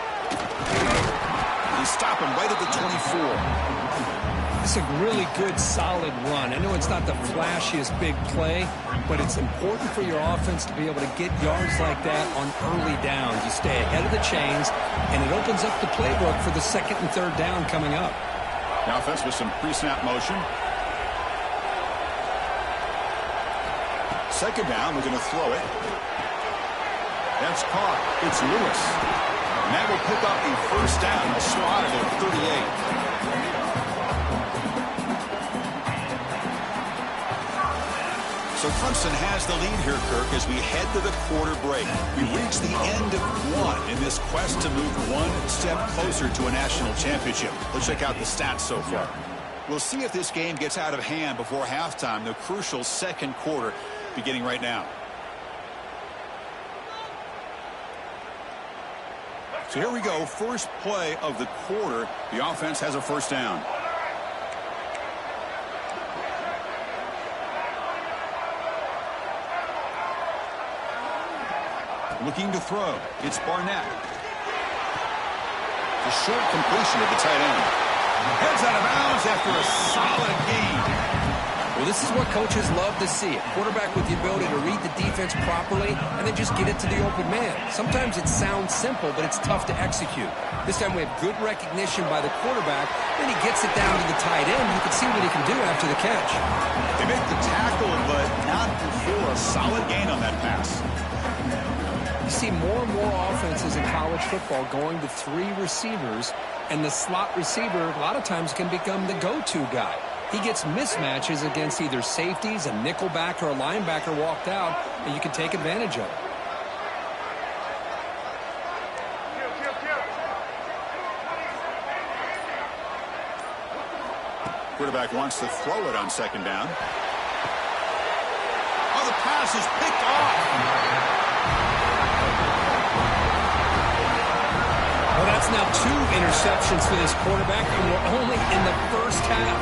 They stop him right at the 24. It's a really good, solid run. I know it's not the flashiest big play, but it's important for your offense to be able to get yards like that on early downs. You stay ahead of the chains, and it opens up the playbook for the second and third down coming up. The offense with some pre-snap motion. Second down, we're going to throw it. That's caught. It's Lewis. And that will pick up a first down. A swat at 38. So Clemson has the lead here, Kirk, as we head to the quarter break. We reach the end of one in this quest to move one step closer to a national championship. Let's check out the stats so far. We'll see if this game gets out of hand before halftime, the crucial second quarter beginning right now. So here we go, first play of the quarter. The offense has a first down. Looking to throw. It's Barnett. The short completion of the tight end. Heads out of bounds after a solid gain. Well, this is what coaches love to see. A quarterback with the ability to read the defense properly and then just get it to the open man. Sometimes it sounds simple, but it's tough to execute. This time we have good recognition by the quarterback. Then he gets it down to the tight end. You can see what he can do after the catch. They make the tackle, but not before a solid gain on that pass. You see more and more offenses in college football going to three receivers, and the slot receiver a lot of times can become the go-to guy. He gets mismatches against either safeties, a nickelback, or a linebacker walked out, and you can take advantage of it. Quarterback wants to throw it on second down. Oh, the pass is picked off. Well, that's now 2 interceptions for this quarterback, and we're only in the first half.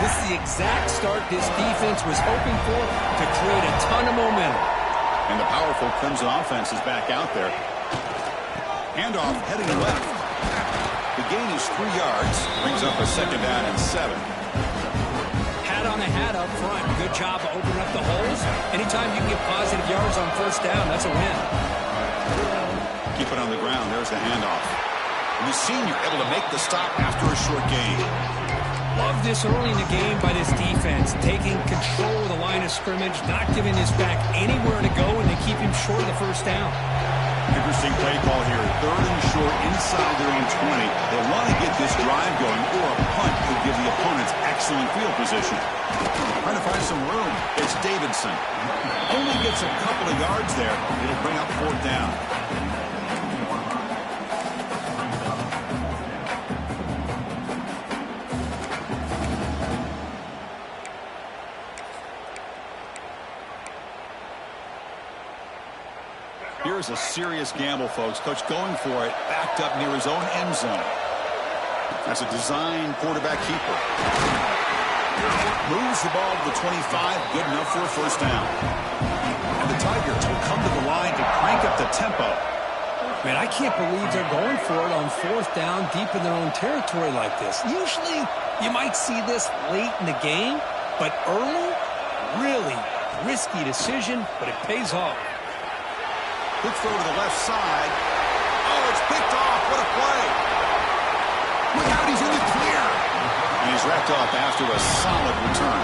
This is the exact start this defense was hoping for to create a ton of momentum. And the powerful Clemson offense is back out there. Handoff heading left. The gain is 3 yards. Brings up a second down and 7. Hat on a hat up front. Good job of opening up the holes. Anytime you can get positive yards on first down, that's a win. Keep it on the ground. There's the handoff. And the senior able to make the stop after a short gain. Love this early in the game by this defense, taking control of the line of scrimmage, not giving this back anywhere to go, and they keep him short of the first down. Interesting play call here. Third and short inside their own 20. They want to get this drive going, or a punt could give the opponents excellent field position. Trying to find some room. It's Davidson. Only gets a couple of yards there. It'll bring up fourth down. Here's a serious gamble, folks. Coach going for it, backed up near his own end zone. That's a design quarterback keeper. Moves the ball to the 25, good enough for a first down. And the Tigers will come to the line to crank up the tempo. Man, I can't believe they're going for it on fourth down deep in their own territory like this. Usually, you might see this late in the game, but early, really risky decision, but it pays off. Quick throw to the left side. Oh, it's picked off. What a play. Look out, he's in the clear. And he's wrapped up after a solid return.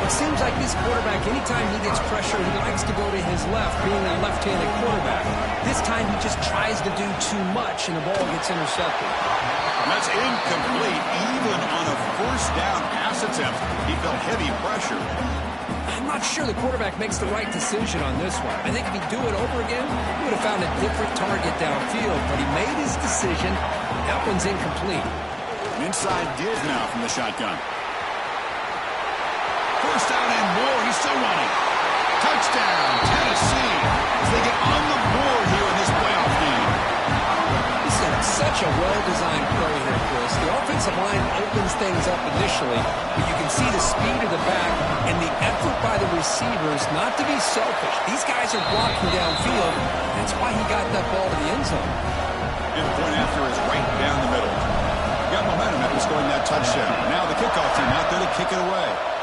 It seems like this quarterback, anytime he gets pressure, he likes to go to his left, being a left-handed quarterback. This time he just tries to do too much, and the ball gets intercepted. And that's incomplete. Even on a first down pass attempt, he felt heavy pressure. I'm not sure the quarterback makes the right decision on this one. I think if he'd do it over again, he would have found a different target downfield, but he made his decision. That one's incomplete. An inside dig now from the shotgun. First down and more. He's still running. Touchdown, Tennessee, as they get on the board here in this playoff game. This is such a well-designed play here, Chris. The offense offensive line opens things up initially, but you can see the speed of the back and the effort by the receivers not to be selfish. These guys are blocking downfield. That's why he got that ball to the end zone. And the point after is right down the middle. Got momentum after scoring that touchdown. Now the kickoff team out there to kick it away.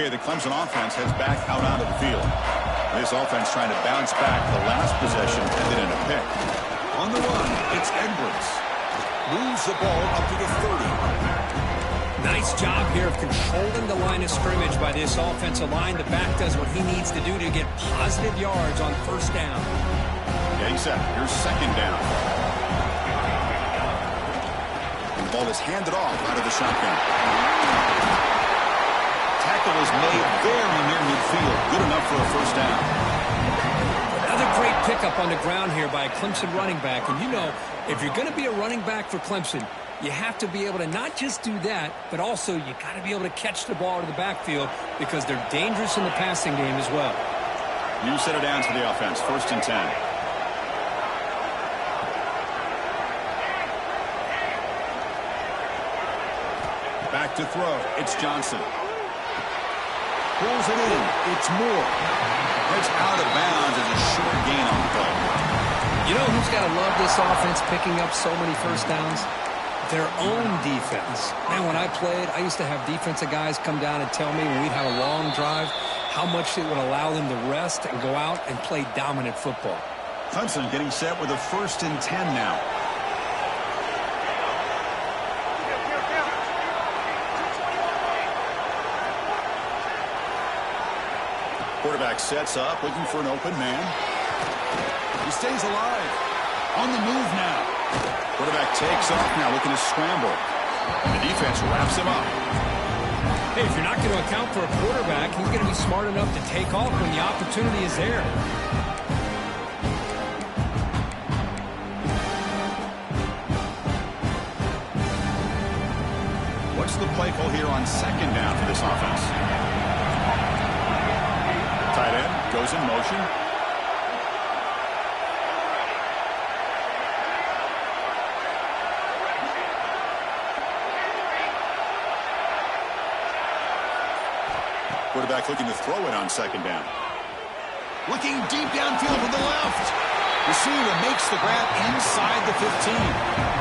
The Clemson offense heads back out onto the field. This offense trying to bounce back. The last possession ended in a pick. On the run, it's Edwards. Moves the ball up to the 30. Nice job here of controlling the line of scrimmage by this offensive line. The back does what he needs to do to get positive yards on first down. Getting set. Here's second down. The ball is handed off out of the shotgun. Tackle is made very near midfield. Good enough for a first down. Another great pickup on the ground here by a Clemson running back. And you know, if you're going to be a running back for Clemson, you have to be able to not just do that, but also you got to be able to catch the ball to the backfield because they're dangerous in the passing game as well. New set of downs for the offense. 1st and 10. Back to throw. It's Johnson. Pulls it in. It's Moore. It's out of bounds as a short gain on the play. You know who's got to love this offense picking up so many first downs? Their own defense. Man, when I played, I used to have defensive guys come down and tell me when we'd have a long drive how much it would allow them to rest and go out and play dominant football. Clemson getting set with a 1st and 10 now. Quarterback sets up, looking for an open man. He stays alive. On the move now. Quarterback takes off now, looking to scramble. The defense wraps him up. Hey, if you're not going to account for a quarterback, he's going to be smart enough to take off when the opportunity is there. What's the play call here on second down for this offense? Tight end goes in motion. Quarterback looking to throw it on second down. Looking deep downfield to the left. Receiver makes the grab inside the 15.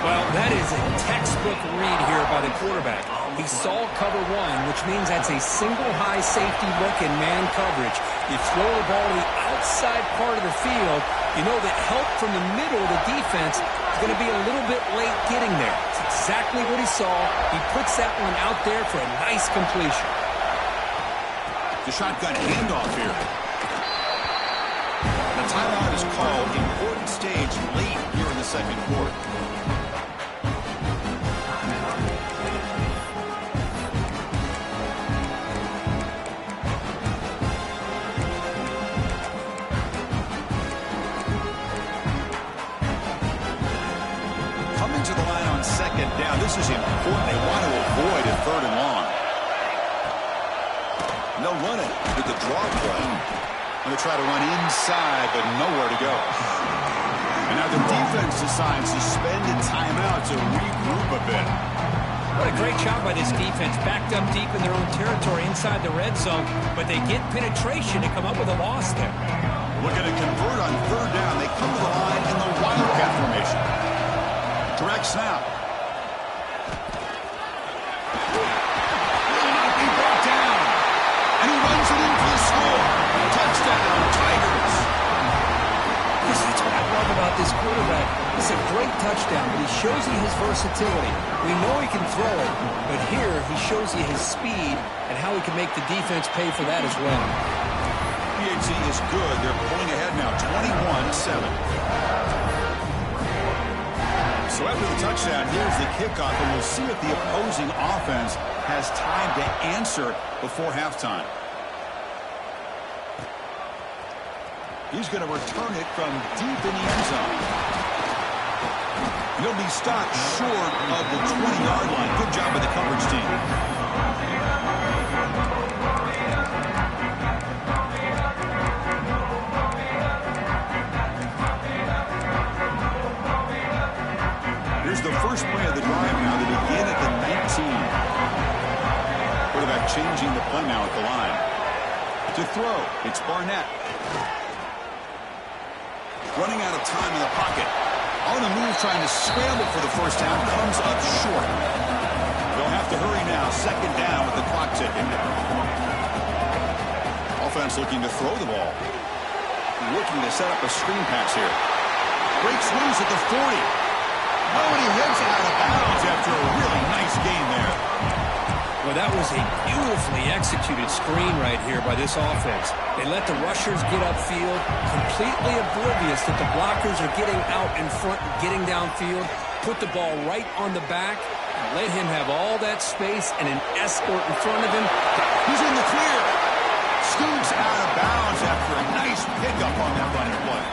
Well, that is a textbook read here by the quarterback. He saw cover one, which means that's a single high safety look in man coverage. You throw the ball to the outside part of the field, you know that help from the middle of the defense is going to be a little bit late getting there. It's exactly what he saw. He puts that one out there for a nice completion. The shotgun handoff here. The timeout is called. Important stage late here in the second quarter. Coming to the line on second down. This is important. They want to avoid a 3rd and long. They'll run it with the draw play. Going to try to run inside, but nowhere to go. And now the defense decides to spend a timeout to regroup a bit. What a great job by this defense. Backed up deep in their own territory inside the red zone, but they get penetration to come up with a loss there. Looking to convert on 3rd down. They come to the line in the wildcat formation. Direct snap. About this quarterback, it's a great touchdown, but he shows you his versatility. We know he can throw it, but here he shows you his speed and how he can make the defense pay for that as well. PHC is good. They're pulling ahead now, 21-7. So after the touchdown, here's the kickoff, and we'll see if the opposing offense has time to answer before halftime. He's going to return it from deep in the end zone. He'll be stopped short of the 20-yard line. Good job by the coverage team. Here's the first play of the drive now. They begin at the 19. Quarterback changing the play now at the line. To throw, it's Barnett. Running out of time in the pocket. On the move, trying to scramble for the first down. Comes up short. They'll have to hurry now. Second down with the clock ticking. Offense looking to throw the ball. Looking to set up a screen pass here. Breaks loose at the 40. Oh, and he heads out of bounds after a really nice gain there. Well, that was a beautifully executed screen right here by this offense. They let the rushers get upfield, completely oblivious that the blockers are getting out in front and getting downfield, put the ball right on the back, and let him have all that space and an escort in front of him. He's in the clear. Scoots out of bounds after a nice pickup on that running play.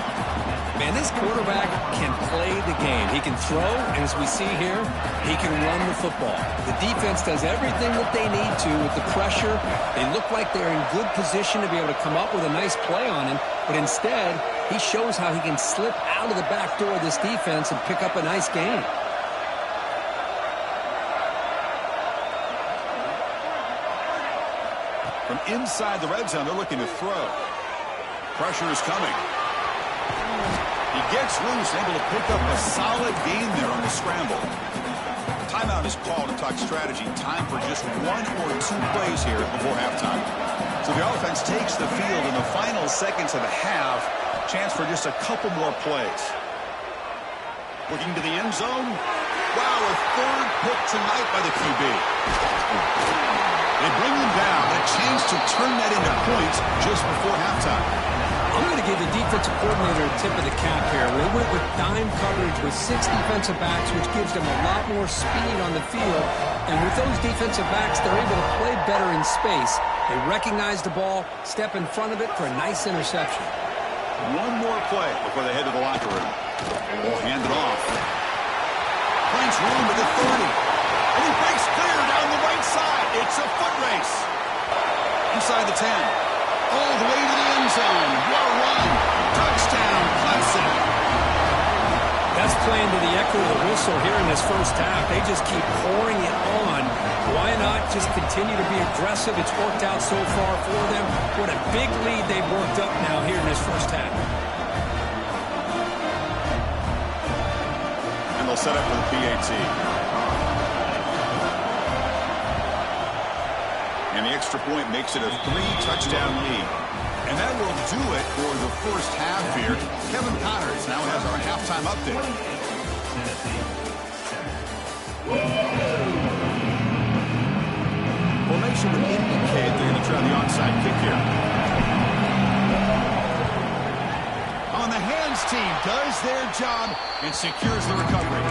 Man, this quarterback can play the game. He can throw, and as we see here, he can run the football. The defense does everything that they need to with the pressure. They look like they're in good position to be able to come up with a nice play on him, but instead, he shows how he can slip out of the back door of this defense and pick up a nice gain. From inside the red zone, they're looking to throw. Pressure is coming. He gets loose, able to pick up a solid gain there on the scramble. Timeout is called to talk strategy. Time for just 1 or 2 plays here before halftime. So the offense takes the field in the final seconds of the half. Chance for just a couple more plays. Looking to the end zone. Wow, a third pick tonight by the QB. They bring him down. A chance to turn that into points just before halftime. I'm going to give the defensive coordinator a tip of the cap here. They went with dime coverage with 6 defensive backs, which gives them a lot more speed on the field. And with those defensive backs, they're able to play better in space. They recognize the ball, step in front of it for a nice interception. One more play before they head to the locker room. We'll hand it off. Finds room at the 30. And he breaks clear down the right side. It's a foot race. Inside the 10. All the way to the end zone. What a run. Touchdown, Clemson. That's playing to the echo of the whistle here in this first half. They just keep pouring it on. Why not just continue to be aggressive? It's worked out so far for them. What a big lead they've worked up now here in this first half. And they'll set up for the PAT. And the extra point makes it a 3-touchdown lead. And that will do it for the first half here. Kevin Connors now has our halftime update. Formation would indicate they're going to try the onside kick here. On the hands team does their job and secures the recovery.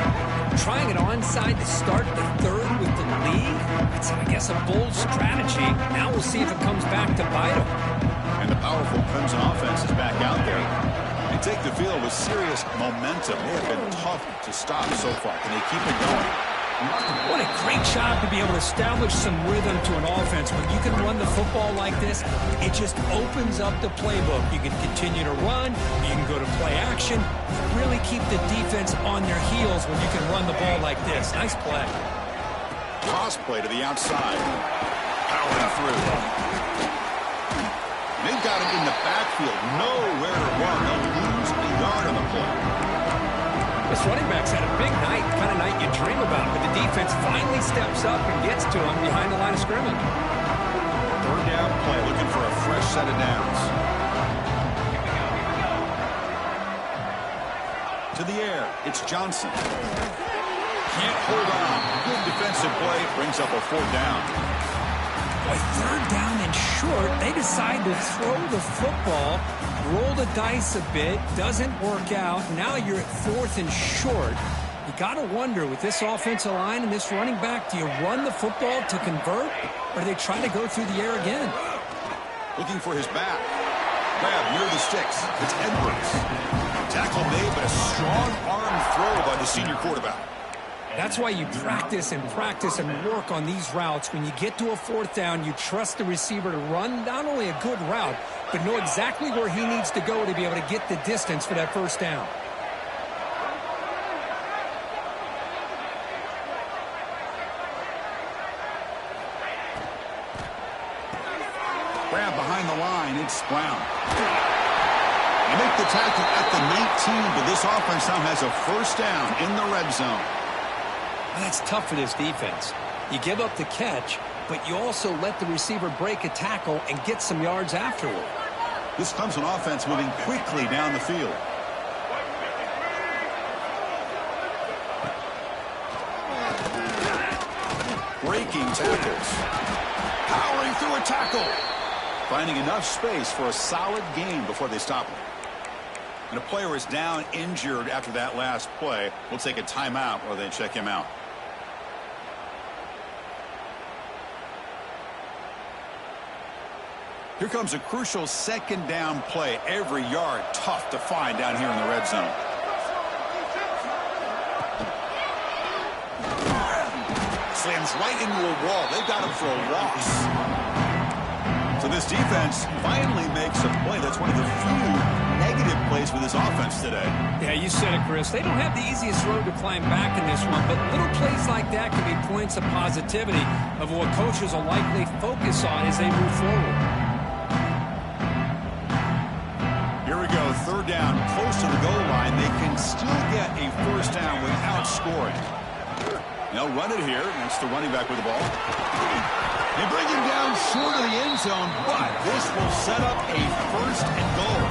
Trying it onside to start the third with the lead. It's, I guess, a bold strategy. Now we'll see if it comes back to bite them. And the powerful Clemson offense is back out there. They take the field with serious momentum. They have been tough to stop so far. Can they keep it going? What a great job to be able to establish some rhythm to an offense. When you can run the football like this, it just opens up the playbook. You can continue to run, you can go to play action, really keep the defense on their heels when you can run the ball like this. Nice play. Cross play to the outside. Powering through. They've got it in the backfield. Nowhere to run. They'll lose a yard on the play. This running back's had a big night, the kind of night you dream about, but the defense finally steps up and gets to him behind the line of scrimmage. Third down play, looking for a fresh set of downs. To the air, it's Johnson. Can't hold on. Good defensive play, brings up a 4th down. Boy, 3rd down and short, they decide to throw the football, roll the dice a bit, doesn't work out. Now you're at 4th and short. You got to wonder, with this offensive line and this running back, do you run the football to convert, or do they try to go through the air again? Looking for his back. Grab near the sticks. It's Edwards. Tackle made, but a strong arm throw by the senior quarterback. That's why you practice and work on these routes. When you get to a fourth down, you trust the receiver to run not only a good route, but know exactly where he needs to go to be able to get the distance for that first down. Grab behind the line. It's Brown. They make the tackle at the 19, but this offense now has a first down in the red zone. That's tough for this defense. You give up the catch, but you also let the receiver break a tackle and get some yards afterward. This comes an offense moving quickly down the field. Breaking tackles. Powering through a tackle. Finding enough space for a solid gain before they stop him. And a player is down injured after that last play. We'll take a timeout while they check him out. Here comes a crucial second down play. Every yard tough to find down here in the red zone. Slams right into a wall. They've got him for a loss. So this defense finally makes a play. That's one of the few negative plays for this offense today. Yeah, you said it, Chris. They don't have the easiest road to climb back in this one, but little plays like that can be points of positivity of what coaches will likely focus on as they move forward. Here we go, third down, close to the goal line. They can still get a first down without scoring. They'll run it here. That's the running back with the ball. They bring him down short of the end zone, but this will set up a first and goal.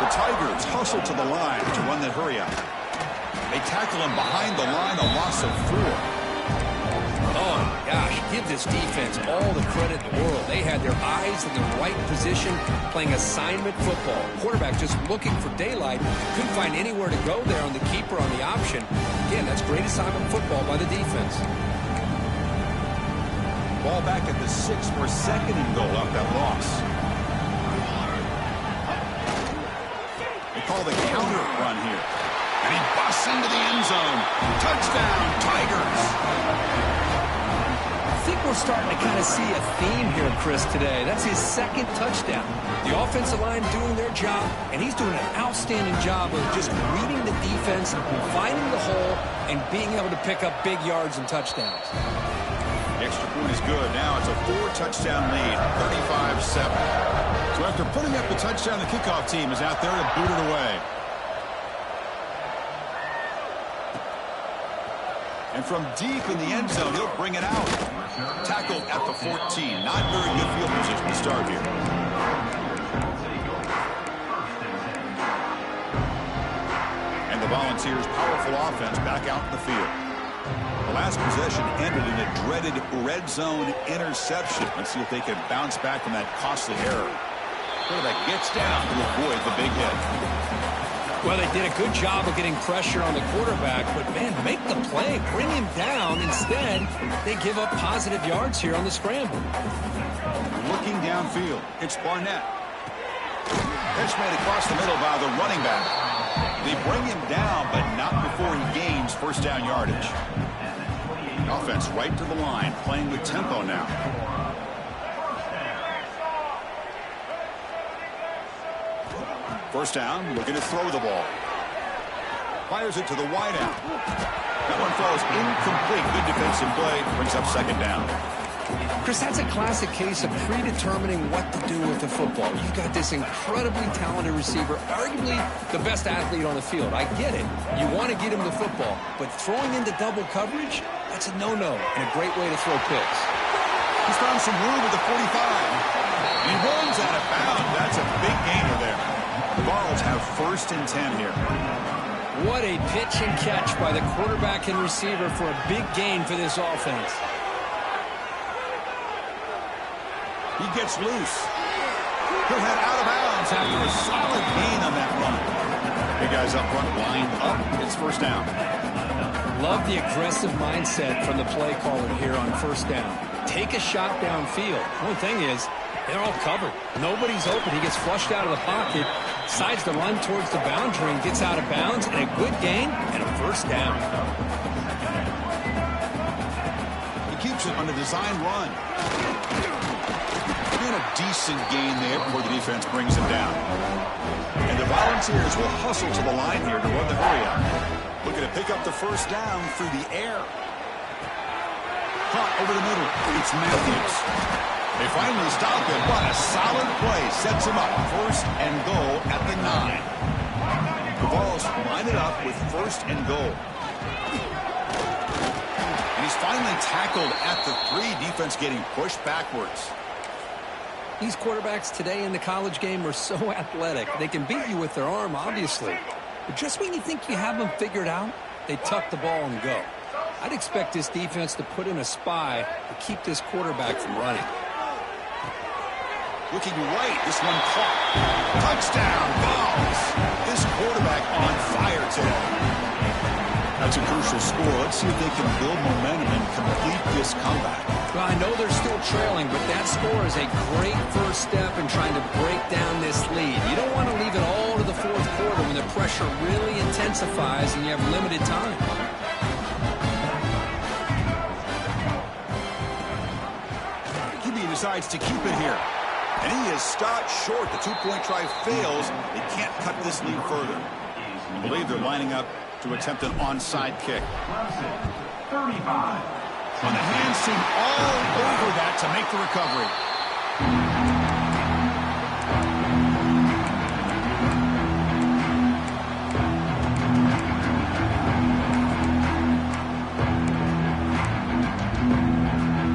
The Tigers hustle to the line to run that hurry out. They tackle him behind the line, a loss of 4. Oh, my gosh, give this defense all the credit in the world. They had their eyes in the right position, playing assignment football. Quarterback just looking for daylight. Couldn't find anywhere to go there on the keeper on the option. Again, that's great assignment football by the defense. Ball back at the 6 for second and goal off that loss. They call the counter run here. And he busts into the end zone. Touchdown, Tigers. I think we're starting to kind of see a theme here, Chris, today. That's his second touchdown. The offensive line doing their job, and he's doing an outstanding job of just reading the defense, finding the hole, and being able to pick up big yards and touchdowns. The extra point is good. Now it's a 4-touchdown lead, 35-7. So after putting up the touchdown, the kickoff team is out there to boot it away. And from deep in the end zone, he'll bring it out. Tackled at the 14. Not very good field position to start here. And the Volunteers' powerful offense back out in the field. The last possession ended in a dreaded red zone interception. Let's see if they can bounce back from that costly error. Quarterback gets down to avoid the big hit. Well, they did a good job of getting pressure on the quarterback, but, man, make the play. Bring him down. Instead, they give up positive yards here on the scramble. Looking downfield, it's Barnett. Pitch made across the middle by the running back. They bring him down, but not before he gains first down yardage. Offense right to the line, playing with tempo now. First down, looking to throw the ball. Fires it to the wideout. That one falls incomplete. Good defensive play. Brings up second down. Chris, that's a classic case of predetermining what to do with the football. You've got this incredibly talented receiver, arguably the best athlete on the field. I get it. You want to get him the football, but throwing into double coverage, that's a no-no and a great way to throw picks. He's found some room at the 45. He runs out of bounds. That's a big gainer there. The Vols have first and 10 here. What a pitch and catch by the quarterback and receiver for a big gain for this offense. He gets loose. He'll head out of bounds after a solid gain on that run. Big guys up front, lined up. It's first down. Love the aggressive mindset from the play caller here on first down. Take a shot downfield. One thing is, They're all covered. Nobody's open. He gets flushed out of the pocket, decides to run towards the boundary and gets out of bounds, and a good gain and a first down. He keeps it on a design run. And a decent gain there before the defense brings him down. And the Volunteers will hustle to the line here to run the hurry up. Looking to pick up the first down through the air. Caught over the middle. It's Matthews. They finally stop him, but a solid play sets him up. First and goal at the 9. The Vols line it up with first and goal. And he's finally tackled at the 3. Defense getting pushed backwards. These quarterbacks today in the college game are so athletic. They can beat you with their arm, obviously. But just when you think you have them figured out, they tuck the ball and go. I'd expect this defense to put in a spy to keep this quarterback from running. Looking right, this one caught. Touchdown, Vols! This quarterback on fire today. That's a crucial score. Let's see if they can build momentum and complete this comeback. Well, I know they're still trailing, but that score is a great first step in trying to break down this lead. You don't want to leave it all to the fourth quarter when the pressure really intensifies and you have limited time. QB decides to keep it here. And he is stopped short. The two-point try fails. They can't cut this lead further. I believe they're lining up to attempt an onside kick. 35. And the hands seem all over that to make the recovery.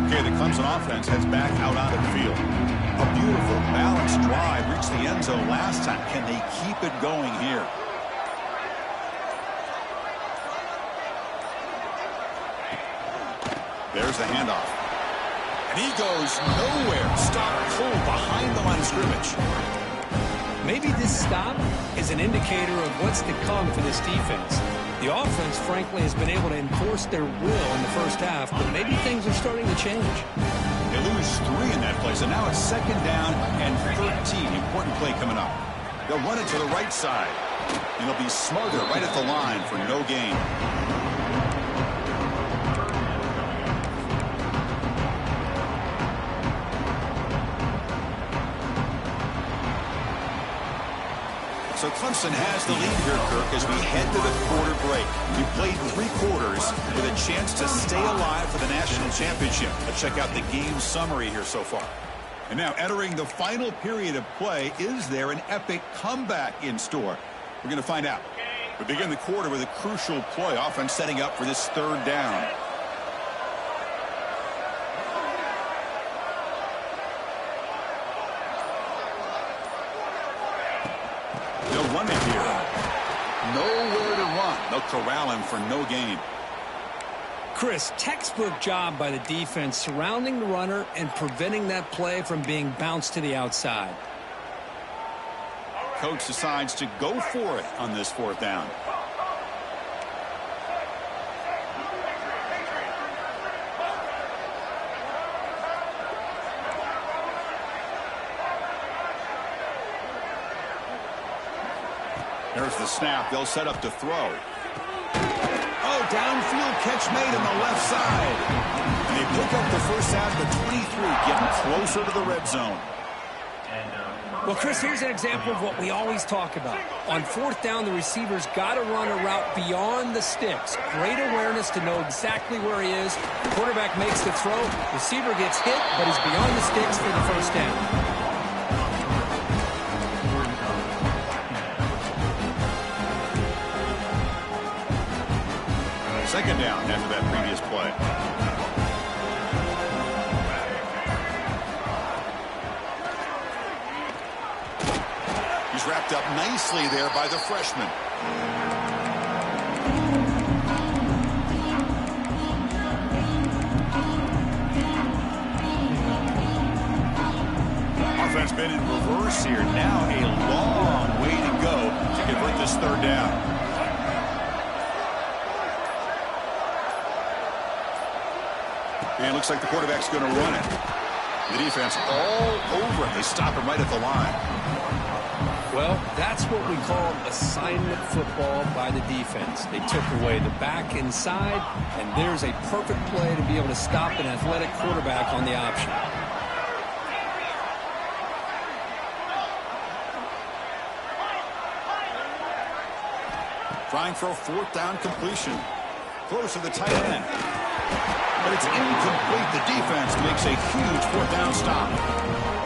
Okay, the Clemson offense heads back out onto the field. A beautiful, balanced drive reached the end zone last time. Can they keep it going here? There's the handoff. And he goes nowhere. Stop cold behind the line of scrimmage. Maybe this stop is an indicator of what's to come for this defense. The offense, frankly, has been able to enforce their will in the first half, but maybe things are starting to change. They lose 3 in that play, so now it's second down and 13. Important play coming up. They'll run it to the right side. And they'll be smarter right at the line for no gain. So Clemson has the lead here, Kirk, as we head to the quarter break. We played 3 quarters with a chance to stay alive for the national championship. Let's check out the game summary here so far. And now entering the final period of play, is there an epic comeback in store? We're going to find out. We begin the quarter with a crucial play, offense setting up for this third down. They'll run it here. Nowhere to run. They'll corral him for no gain. Chris, textbook job by the defense surrounding the runner and preventing that play from being bounced to the outside. Coach decides to go for it on this fourth down. There's the snap. They'll set up to throw. Oh, downfield catch made on the left side. And they pick up the first half of 23, getting closer to the red zone. Well, Chris, here's an example of what we always talk about. On fourth down, the receiver's got to run a route beyond the sticks. Great awareness to know exactly where he is. The quarterback makes the throw. Receiver gets hit, but he's beyond the sticks for the first down. Second down after that previous play. He's wrapped up nicely there by the freshman. Offense been in reverse here. Now a long way to go to convert this third down. And it looks like the quarterback's going to run it. The defense all over him. They stop him right at the line. Well, that's what we call assignment football by the defense. They took away the back inside, and there's a perfect play to be able to stop an athletic quarterback on the option. Trying for a fourth down completion. Close to the tight end. But it's incomplete. The defense makes a huge fourth down stop.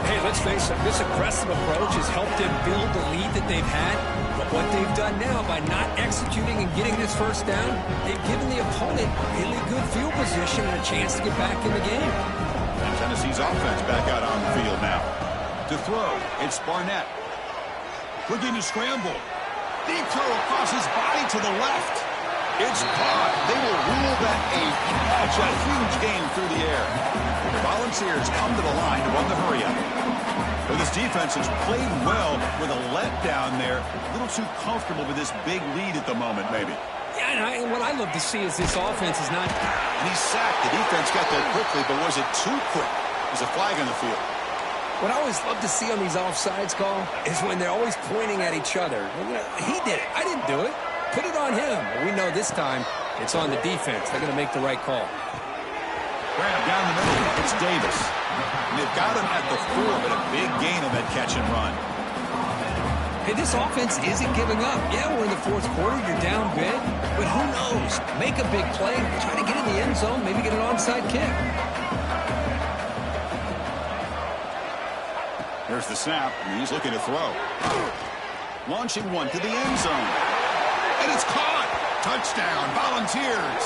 Hey, let's face it, this aggressive approach has helped them build the lead that they've had. But what they've done now by not executing and getting this first down, they've given the opponent really good field position and a chance to get back in the game. And Tennessee's offense back out on the field now. To throw, it's Barnett. Looking to scramble. Deep throw across his body to the left. It's caught. They will rule that a catch, a huge gain through the air. The Volunteers come to the line to run the hurry-up. But this defense has played well with a letdown there. A little too comfortable with this big lead at the moment, maybe. Yeah, and what I love to see is this offense is not... And he's sacked. The defense got there quickly, but was it too quick? There's a flag on the field. What I always love to see on these offsides, call is when they're always pointing at each other. He did it. I didn't do it. Put it on him. But we know this time it's on the defense. They're going to make the right call. Grab down the middle. It's Davis. And they've got him at the 4, but a big gain on that catch and run. Hey, this offense isn't giving up. Yeah, we're in the fourth quarter. You're down big. But who knows? Make a big play. Try to get in the end zone. Maybe get an onside kick. There's the snap, and he's looking to throw. Launching one to the end zone. And it's caught. Touchdown, Volunteers.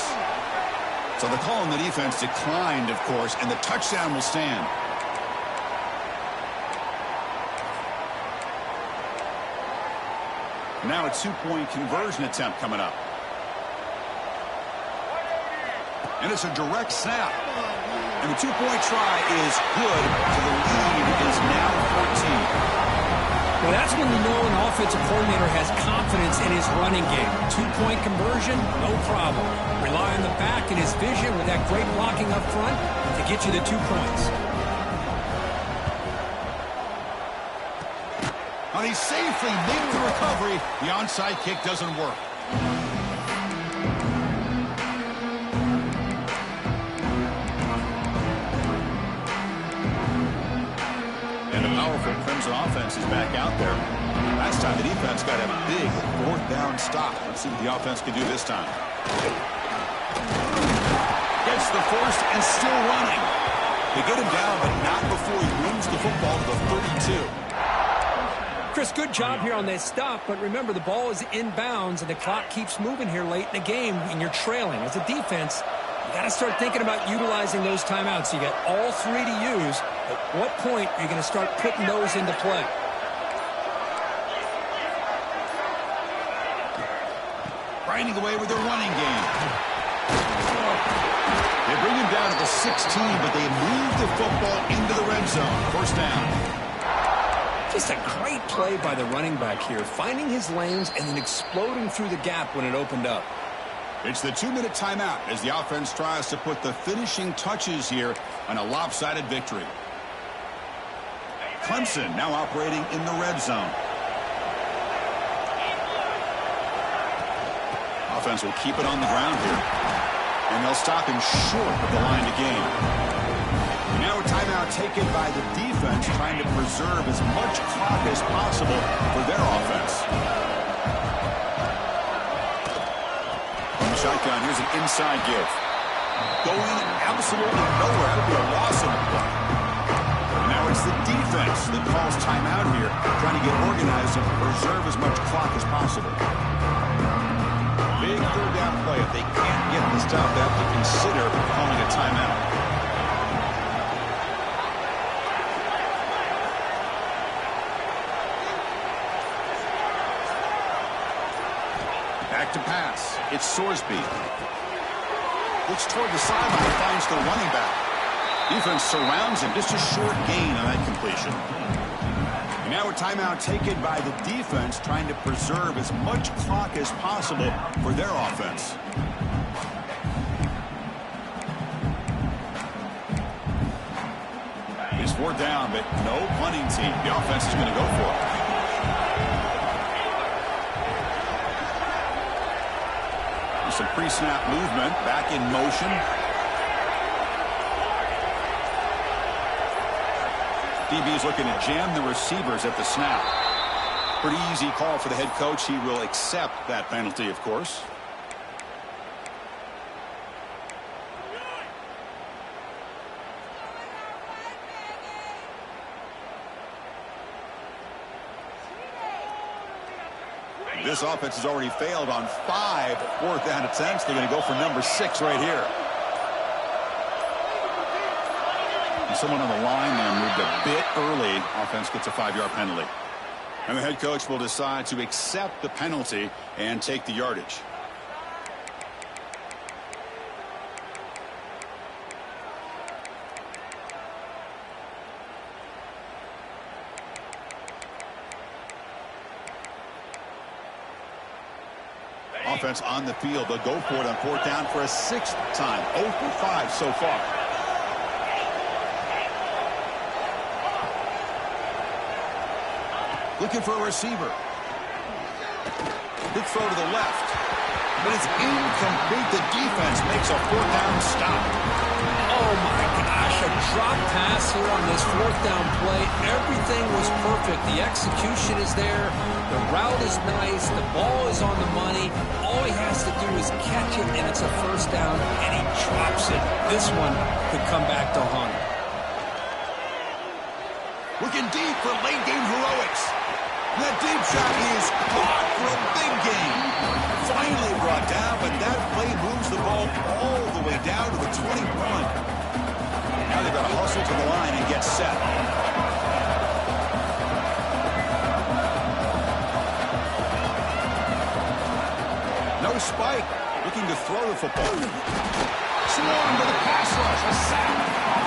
So the call on the defense declined, of course, and the touchdown will stand. Now a 2-point conversion attempt coming up. And it's a direct snap. And the 2-point try is good, so the lead is now 14. Well, that's when you know an offensive coordinator has confidence in his running game. 2-point conversion, no problem. Rely on the back and his vision with that great blocking up front to get you the 2 points. And he safely made the recovery. The onside kick doesn't work. Crimson offense is back out there. Last time the defense got a big fourth down stop. Let's see what the offense can do this time. Gets the first and still running. They get him down, but not before he moves the football to the 32. Chris, good job here on this stop, but remember the ball is inbounds and the clock keeps moving here late in the game and you're trailing. As a defense, you got to start thinking about utilizing those timeouts. You got all 3 to use. At what point are you going to start putting those into play? Grinding away with their running game. They bring him down to the 16, but they move the football into the red zone. First down. Just a great play by the running back here, finding his lanes and then exploding through the gap when it opened up. It's the 2-minute timeout as the offense tries to put the finishing touches here on a lopsided victory. Clemson now operating in the red zone. Offense will keep it on the ground here. And they'll stop him short of the line to gain. Now a timeout taken by the defense, trying to preserve as much clock as possible for their offense. On the shotgun, here's an inside give. Going absolutely nowhere. It'll be a loss in the play. And now it's the defense that calls timeout here, trying to get organized and preserve as much clock as possible. Big third down play. If they can't get the stop, they have to consider calling a timeout. Back to pass. It's Sorsby. Looks toward the sideline, finds the running back. Defense surrounds him. Just a short gain on that completion. And now a timeout taken by the defense, trying to preserve as much clock as possible for their offense. His 4th down, but no punting team. The offense is going to go for it. Some pre-snap movement, back in motion. DB is looking to jam the receivers at the snap. Pretty easy call for the head coach. He will accept that penalty, of course. This offense has already failed on 5 4th down attempts. They're going to go for number 6 right here. And someone on the line there moved a bit early. Offense gets a 5-yard penalty. And the head coach will decide to accept the penalty and take the yardage. Offense on the field. They'll go for it on 4th down for a 6th time. 0 for 5 so far. Looking for a receiver. Good throw to the left. But it's incomplete. The defense makes a 4th down stop. Oh, my gosh, a drop pass here on this 4th down play. Everything was perfect. The execution is there. The route is nice. The ball is on the money. All he has to do is catch it, and it's a 1st down, and he drops it. This one could come back to haunt him. Looking deep for late-game heroics. That deep shot is caught for a big gain. Finally brought down, but that play moves the ball all the way down to the 21. Now they've got to hustle to the line and get set. No spike. Looking to throw the football. Swarmed with a pass rush. A sack.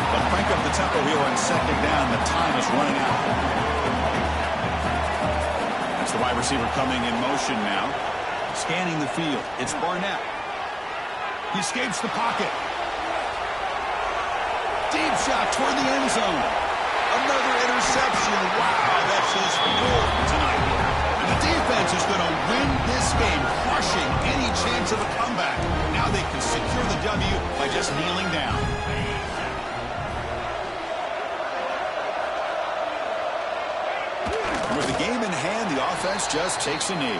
They'll crank up the tempo here on 2nd down. The time is running out. That's the wide receiver coming in motion now. Scanning the field. It's Barnett. He escapes the pocket. Deep shot toward the end zone. Another interception. Wow, that's his 4th tonight. And the defense is going to win this game, crushing any chance of a comeback. Now they can secure the W by just kneeling down. And with the game in hand, the offense just takes a knee.